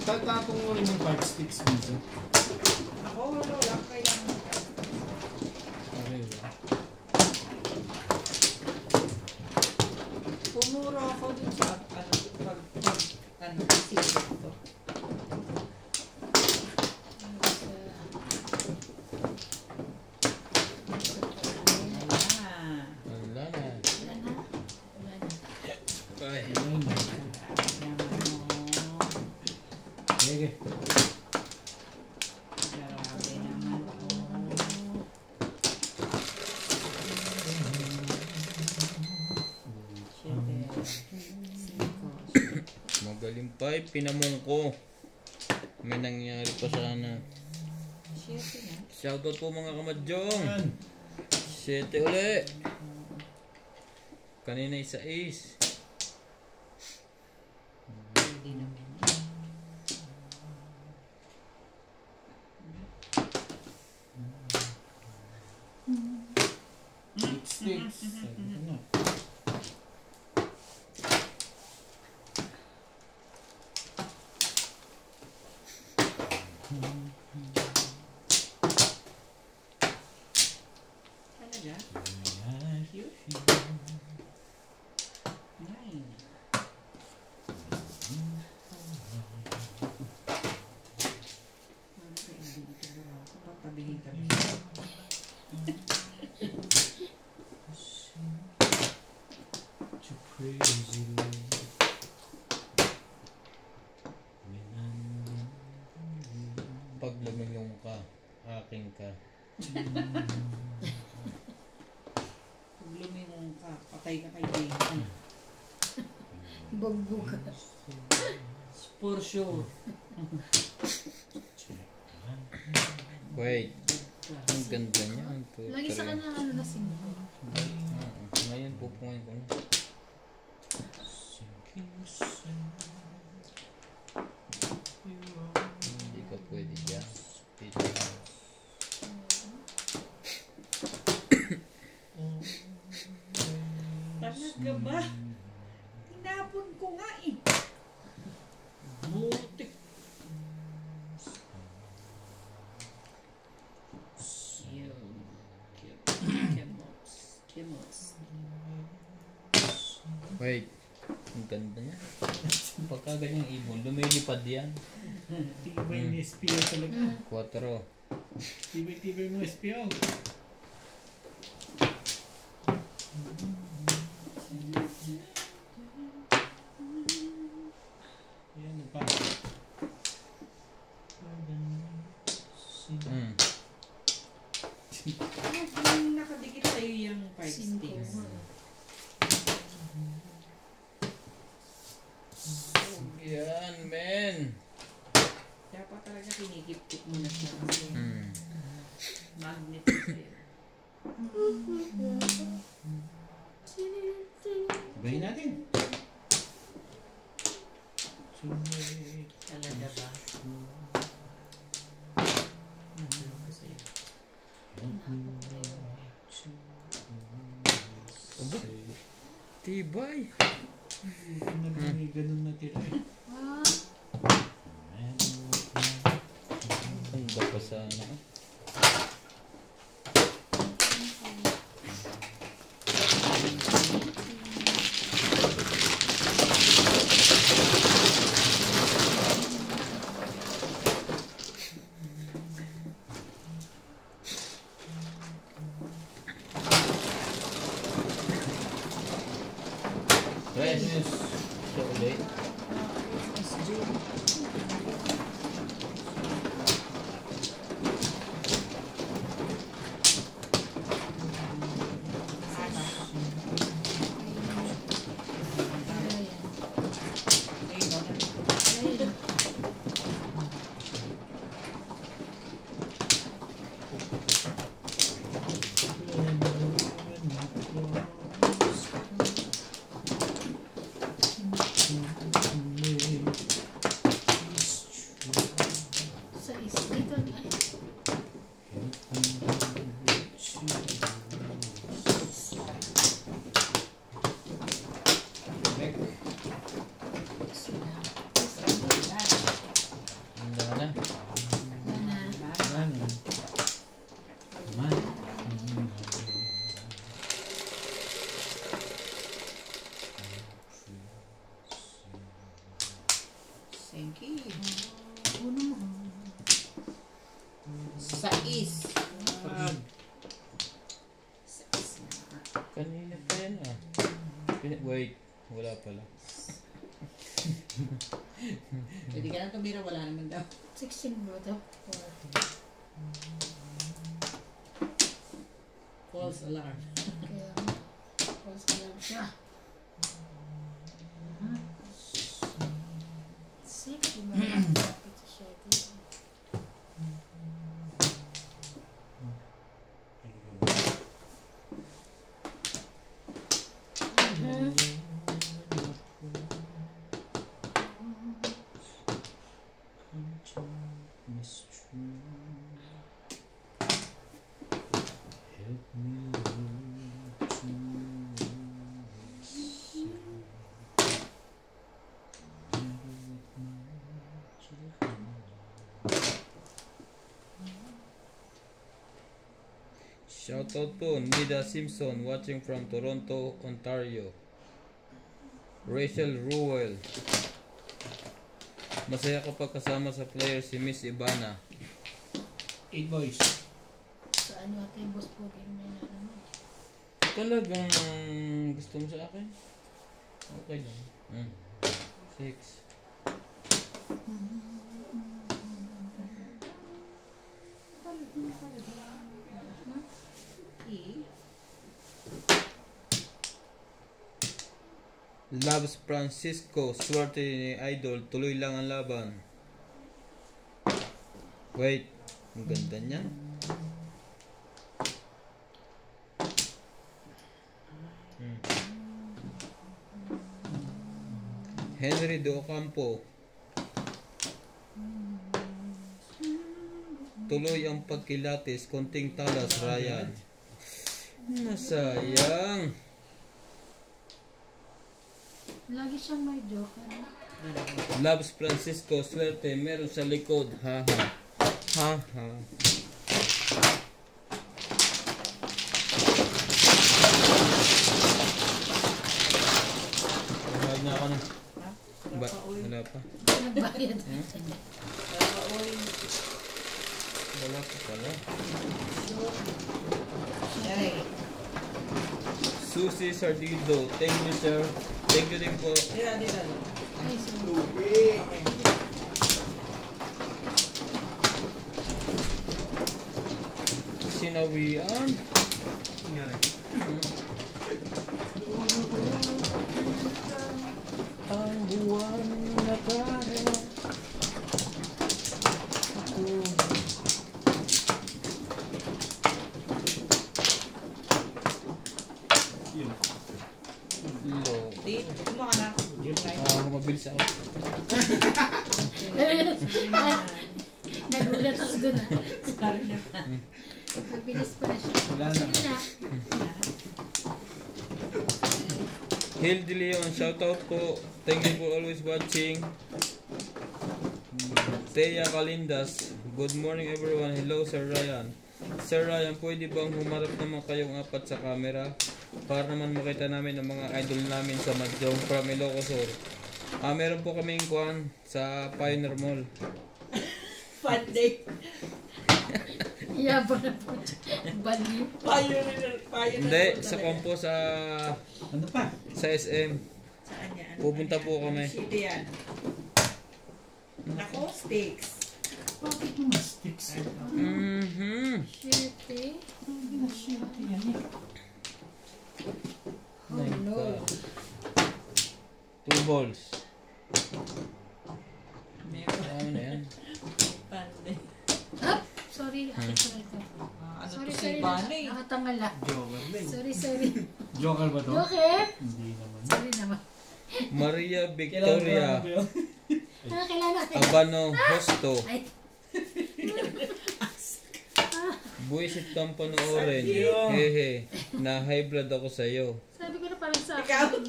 [SPEAKER 4] Tatapong mo rin yung 5 sticks dito.
[SPEAKER 1] Ako, wala kailangan.
[SPEAKER 3] Okay, wala.
[SPEAKER 1] Pumuro ako dun sa sisip ko. Ah,
[SPEAKER 3] Wala na.
[SPEAKER 2] Wala na. Wala na.
[SPEAKER 3] Ay.
[SPEAKER 1] naman mo.
[SPEAKER 4] Sige.
[SPEAKER 1] Grabe naman po.
[SPEAKER 3] Magaling pa eh. Pinamong ko. May nangyari pa sana.
[SPEAKER 1] Siyete na.
[SPEAKER 3] Shoutout po mga kamadyong.
[SPEAKER 4] Yan.
[SPEAKER 3] 7 uli. Kanina isa is.
[SPEAKER 1] Pwede naman.
[SPEAKER 4] 8 sticks. Sabi ko na.
[SPEAKER 1] Talaga? Cute. Nine. Ano ba yung dito ba ako? Papabili kami.
[SPEAKER 4] Too crazy.
[SPEAKER 3] Pag lumilong ka, aking ka.
[SPEAKER 1] Pag lumingon ka, patay ka kay Jason.
[SPEAKER 2] Bugbog.
[SPEAKER 1] For sure.
[SPEAKER 3] Wait. Ang ganda niya. Ang
[SPEAKER 2] Lagi sa kanya ano na simple.
[SPEAKER 3] Ngayon pupungan ko na. Hindi ka pwede dyan. Dito.
[SPEAKER 1] Talaga ba? Tinapon ko nga eh.
[SPEAKER 4] Butik.
[SPEAKER 1] Kemos.
[SPEAKER 3] Wait. Ang ganda niya. Pagka ganyang ibon, lumilipad yan.
[SPEAKER 4] Tibay ni SPO talaga.
[SPEAKER 3] 4.
[SPEAKER 4] Tibay mo SPO. Yan pa.
[SPEAKER 1] Ano nakadikit sa'yo yung 5 sticks?
[SPEAKER 3] Yan, men.
[SPEAKER 1] Dapat talaga kinikip-kip mo na siya kasi magnet sa'yo.
[SPEAKER 4] Bayin natin.
[SPEAKER 1] Talaga ba?
[SPEAKER 3] Tibay.
[SPEAKER 4] Ganun na tira eh.
[SPEAKER 2] Ah,
[SPEAKER 3] Ang gapa sa ano. Hindi.
[SPEAKER 1] SG. Ayun, no?
[SPEAKER 2] Ayun. Sa dito na.
[SPEAKER 3] Handa na.
[SPEAKER 2] Ano?
[SPEAKER 1] Thank you.
[SPEAKER 2] Uno mo.
[SPEAKER 1] Sais.
[SPEAKER 3] Kanina pa yan ah. Wait. Wala pala.
[SPEAKER 1] Pwede ka na tumira, wala naman daw.
[SPEAKER 2] 16 bro daw.
[SPEAKER 1] False alarm.
[SPEAKER 2] Kaya, pause ka lang siya. 6, di ba? Kapit siya dito.
[SPEAKER 3] Shoutout po Nida Simpson watching from Toronto, Ontario. Rachel Ruel. Masaya kapag kasama sa player si Miss Ivana.
[SPEAKER 4] 8 boys.
[SPEAKER 2] Sa ano natin, boss po, game na yun, ano.
[SPEAKER 3] Talagang gusto mo sa akin? Okay lang. 6. Loves Francisco, swerte ni Idol, tuloy lang ang laban. Wait, ang ganda niyan. Henry De Ocampo, tuloy ang pagkilatis, konting talas, Ryan. Nasayang.
[SPEAKER 2] Lagi siyang may joke, ano.
[SPEAKER 3] Loves Francisco, swerte, meron sa likod. Ha ha. Ha ha. Mahal na ako na.
[SPEAKER 1] Ha?
[SPEAKER 3] Ba? Wala pa.
[SPEAKER 2] Nagbayad.
[SPEAKER 3] Wala pa pala.
[SPEAKER 1] Ay,
[SPEAKER 3] Susie Sardido, thank you sir. Thank you din po.
[SPEAKER 1] dira.
[SPEAKER 2] Ay, so,
[SPEAKER 6] Lupi.
[SPEAKER 3] Sinawian. Ang buwan na tayo. Lo.
[SPEAKER 1] Di, kumo ka na.
[SPEAKER 3] Mabilis ako.
[SPEAKER 2] nagulat ako dun, ah.
[SPEAKER 1] Sorry na.
[SPEAKER 2] Mabilis pa na siya.
[SPEAKER 4] Wala na.
[SPEAKER 2] Sige na.
[SPEAKER 3] Hill De Leon, shoutout po. Thank you for always watching. Thea Calindas, good morning everyone. Hello Sir Ryan. Sir Ryan, pwede bang humarap naman kayong apat sa camera? Para naman makita namin ang mga idol namin sa Mahjong from Ilocos. Meron po kaming kuhan sa Pioneer Mall.
[SPEAKER 1] Fun day.
[SPEAKER 2] Yabang na po. Baliw.
[SPEAKER 1] Payo na.
[SPEAKER 3] Hindi, sa kuhan po sa
[SPEAKER 4] Ano pa?
[SPEAKER 3] SM.
[SPEAKER 1] Saan niya?
[SPEAKER 3] Pupunta po kami.
[SPEAKER 1] Shitty yan. Nako, steaks.
[SPEAKER 4] Bakit naman sticks?
[SPEAKER 2] Shit eh.
[SPEAKER 4] Hindi na shit yan eh.
[SPEAKER 2] Oh no.
[SPEAKER 3] 2 balls.
[SPEAKER 1] Meron.
[SPEAKER 3] Ano na yan?
[SPEAKER 1] Pande.
[SPEAKER 2] Sorry, sorry.
[SPEAKER 1] Ano
[SPEAKER 2] Sorry,
[SPEAKER 1] to si
[SPEAKER 2] sorry.
[SPEAKER 1] Bunny?
[SPEAKER 2] Nakatangala.
[SPEAKER 4] Joker na eh.
[SPEAKER 2] Sorry.
[SPEAKER 4] Joker ba to?
[SPEAKER 2] Okay?
[SPEAKER 4] Hindi naman.
[SPEAKER 2] Sorry naman.
[SPEAKER 3] Maria Victoria
[SPEAKER 2] Nakakilala ko.
[SPEAKER 3] Abano Hosto.
[SPEAKER 2] Ay,
[SPEAKER 3] Buisit kang panoorin. Hehe. Na high blood ako sa'yo.
[SPEAKER 2] sabi ko na parang sa
[SPEAKER 1] Ikaw?
[SPEAKER 2] akin.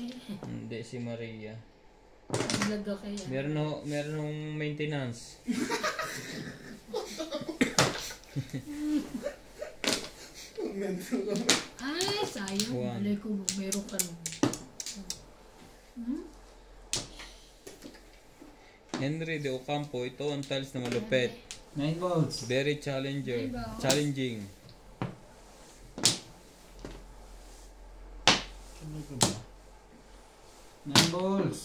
[SPEAKER 3] Hindi si Maria.
[SPEAKER 2] Vlog ako yan.
[SPEAKER 3] Meron ng maintenance.
[SPEAKER 2] Ay, sayang.
[SPEAKER 3] One.
[SPEAKER 2] Malay ko, meron ka nun.
[SPEAKER 3] Henry de Ocampo, ito ang tiles na malupet.
[SPEAKER 4] 9 balls.
[SPEAKER 3] Very challenging.
[SPEAKER 4] Ano ko ba? 9 balls.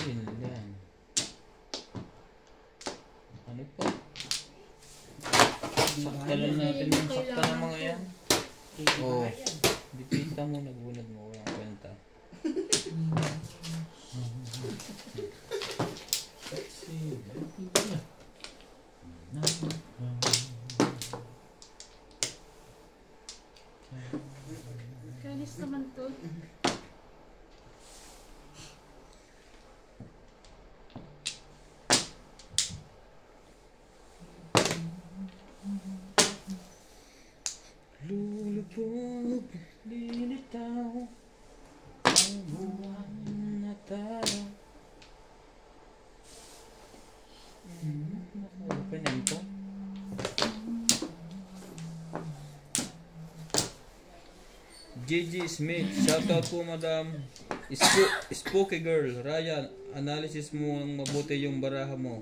[SPEAKER 3] Yun lang. Ano pa? Saktalan natin ang sakta ng mga yan. Oo. Dipita mo, nagbunad mo. Walang kwenta.
[SPEAKER 2] Kanis naman to.
[SPEAKER 3] Lulubog, lilitaw, ang buwan na tara. Open na ito. Gigi Smith, shoutout po madam. Spooky girl, Ryan, analysis mo ang mabuti yung baraha mo.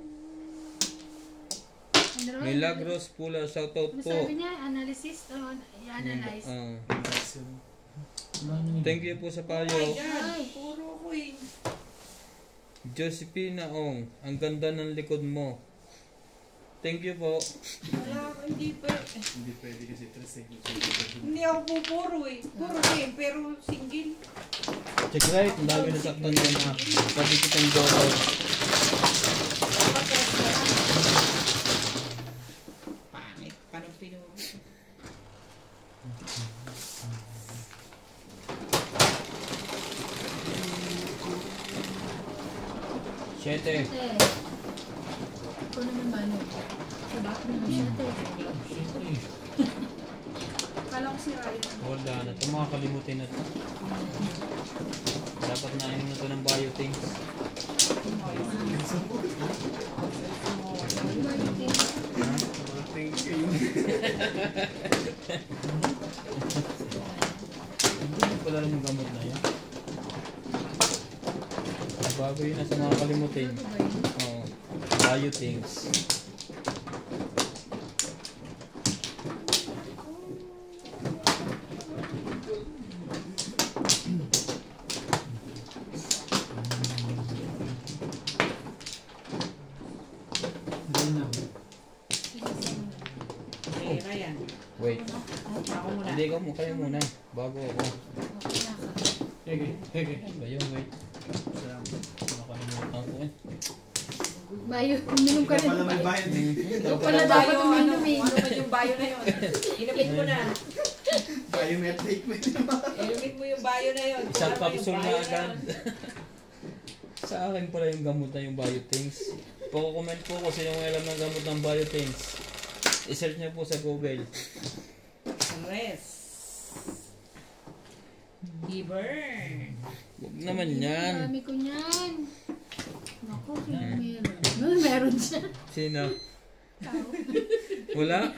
[SPEAKER 2] Ano raw?
[SPEAKER 3] Milagros Pula, shoutout
[SPEAKER 2] Ano
[SPEAKER 3] po.
[SPEAKER 2] sabi niya? Analysis? O i-analyze?
[SPEAKER 3] Thank you po sa payo.
[SPEAKER 1] Yan, puro ko eh.
[SPEAKER 3] Josephine Ong, ang ganda ng likod mo. Thank you po.
[SPEAKER 1] Wala, hindi pa.
[SPEAKER 6] Hindi pwede kasi tres eh.
[SPEAKER 1] Hindi ako pupuro eh. Puro din, pero single.
[SPEAKER 3] Check right, ang dami na saktan mo na. Pwede kitang joker.
[SPEAKER 1] Pangit. Paano pinuro?
[SPEAKER 3] Siyete.
[SPEAKER 2] Ikaw naman ba, no? Diba? Siyete. Kala ko si Ryan.
[SPEAKER 3] Wala na. Ito mga kalimutin na ito. Dapat na na ito ng biothings. Hindi pala rin yung gamot na yan. Bago yun na sa mga kalimutin. Oo. Biothings.
[SPEAKER 1] Eh, Ryan.
[SPEAKER 3] Wait.
[SPEAKER 1] Ako muna.
[SPEAKER 3] Hindi ka mo. Kayo muna. Bago ako.
[SPEAKER 4] Hege.
[SPEAKER 3] Kayo, wait. Nakalimutan ko eh.
[SPEAKER 2] Bayo, uminom ka rin.
[SPEAKER 6] Wala may bayad eh.
[SPEAKER 2] Ikaw pala dapat uminom eh.
[SPEAKER 1] Ano ba yung bio na yun? Inumit mo na.
[SPEAKER 6] Biometric mo
[SPEAKER 1] Inumit mo yung bio na yun.
[SPEAKER 3] Isang
[SPEAKER 1] Ano ba yung
[SPEAKER 3] capsule
[SPEAKER 1] bio
[SPEAKER 3] na agad.
[SPEAKER 1] yun?
[SPEAKER 3] Sa akin pala yung gamot na yung biothings. Pako-comment po kung sino may alam ng gamot ng biothings. I-search niyo po sa Google.
[SPEAKER 1] Res. Giver.
[SPEAKER 3] Huwag naman yan.
[SPEAKER 2] Dami ko niyan. Naku, meron. No, meron siya.
[SPEAKER 3] Sino?
[SPEAKER 2] Tao.
[SPEAKER 3] Wala?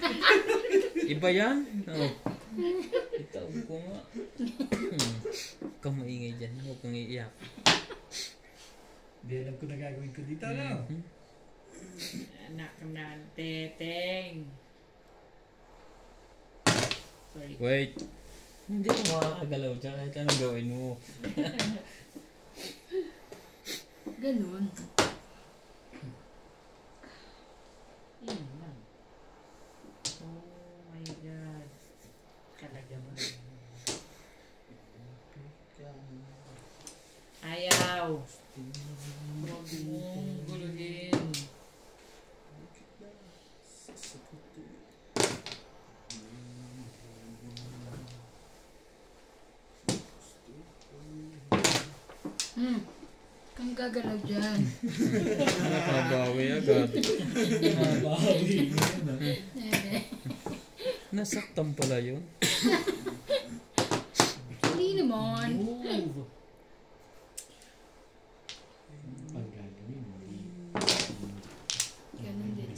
[SPEAKER 3] Iba yan? Oh. Itawag ko nga. Huwag kang maingay dyan. Huwag kang iiyak.
[SPEAKER 4] Hindi alam ko na gagawin ko dito, no?
[SPEAKER 1] Anak ng teteng. So, Sorry.
[SPEAKER 3] Wait. Hindi ko makakagalaw dyan kahit anong gawin mo.
[SPEAKER 2] Ganun.
[SPEAKER 1] Yun lang. Oh my God. Talaga ba? Ayaw. Huwag mong guluhin.
[SPEAKER 2] Kang gagalaw dyan.
[SPEAKER 3] Nakabawi agad.
[SPEAKER 4] Nabawi.
[SPEAKER 3] Nasaktan pala yun.
[SPEAKER 2] Hindi naman.
[SPEAKER 4] Move. Ang gagawin mo.
[SPEAKER 2] Ganun din.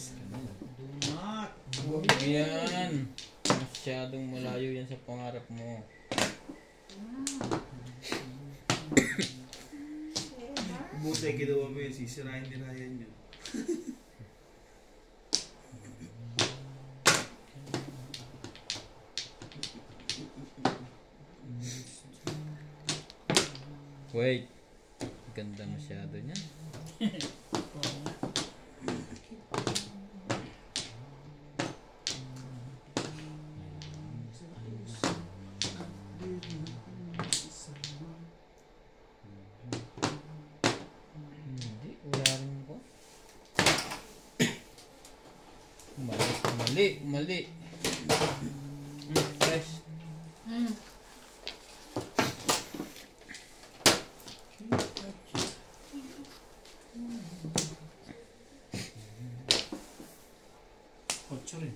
[SPEAKER 4] Do not.
[SPEAKER 3] Huwag yan. Masyadong malayo yan sa pangarap mo.
[SPEAKER 6] Buti ginawa mo yun, sisirahin ni Ryan yun.
[SPEAKER 3] Wait. Ganda masyado niyan.
[SPEAKER 1] Oo nga.
[SPEAKER 3] Hindi. Wala rin ko. Mali. Mali. Fresh.
[SPEAKER 4] Ocho rin.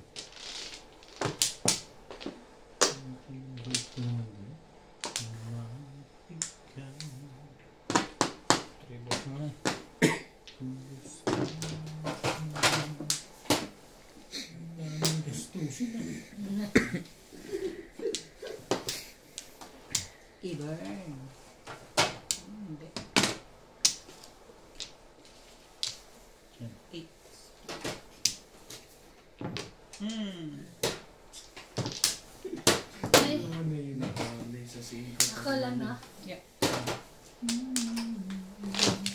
[SPEAKER 3] Tribos mo na.
[SPEAKER 1] I-burn. Hindi. 8.
[SPEAKER 2] Ay,
[SPEAKER 6] Ano yun? Nakalay sa singko.
[SPEAKER 2] akala na.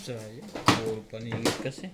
[SPEAKER 3] Sayang. Puro paningit kasi.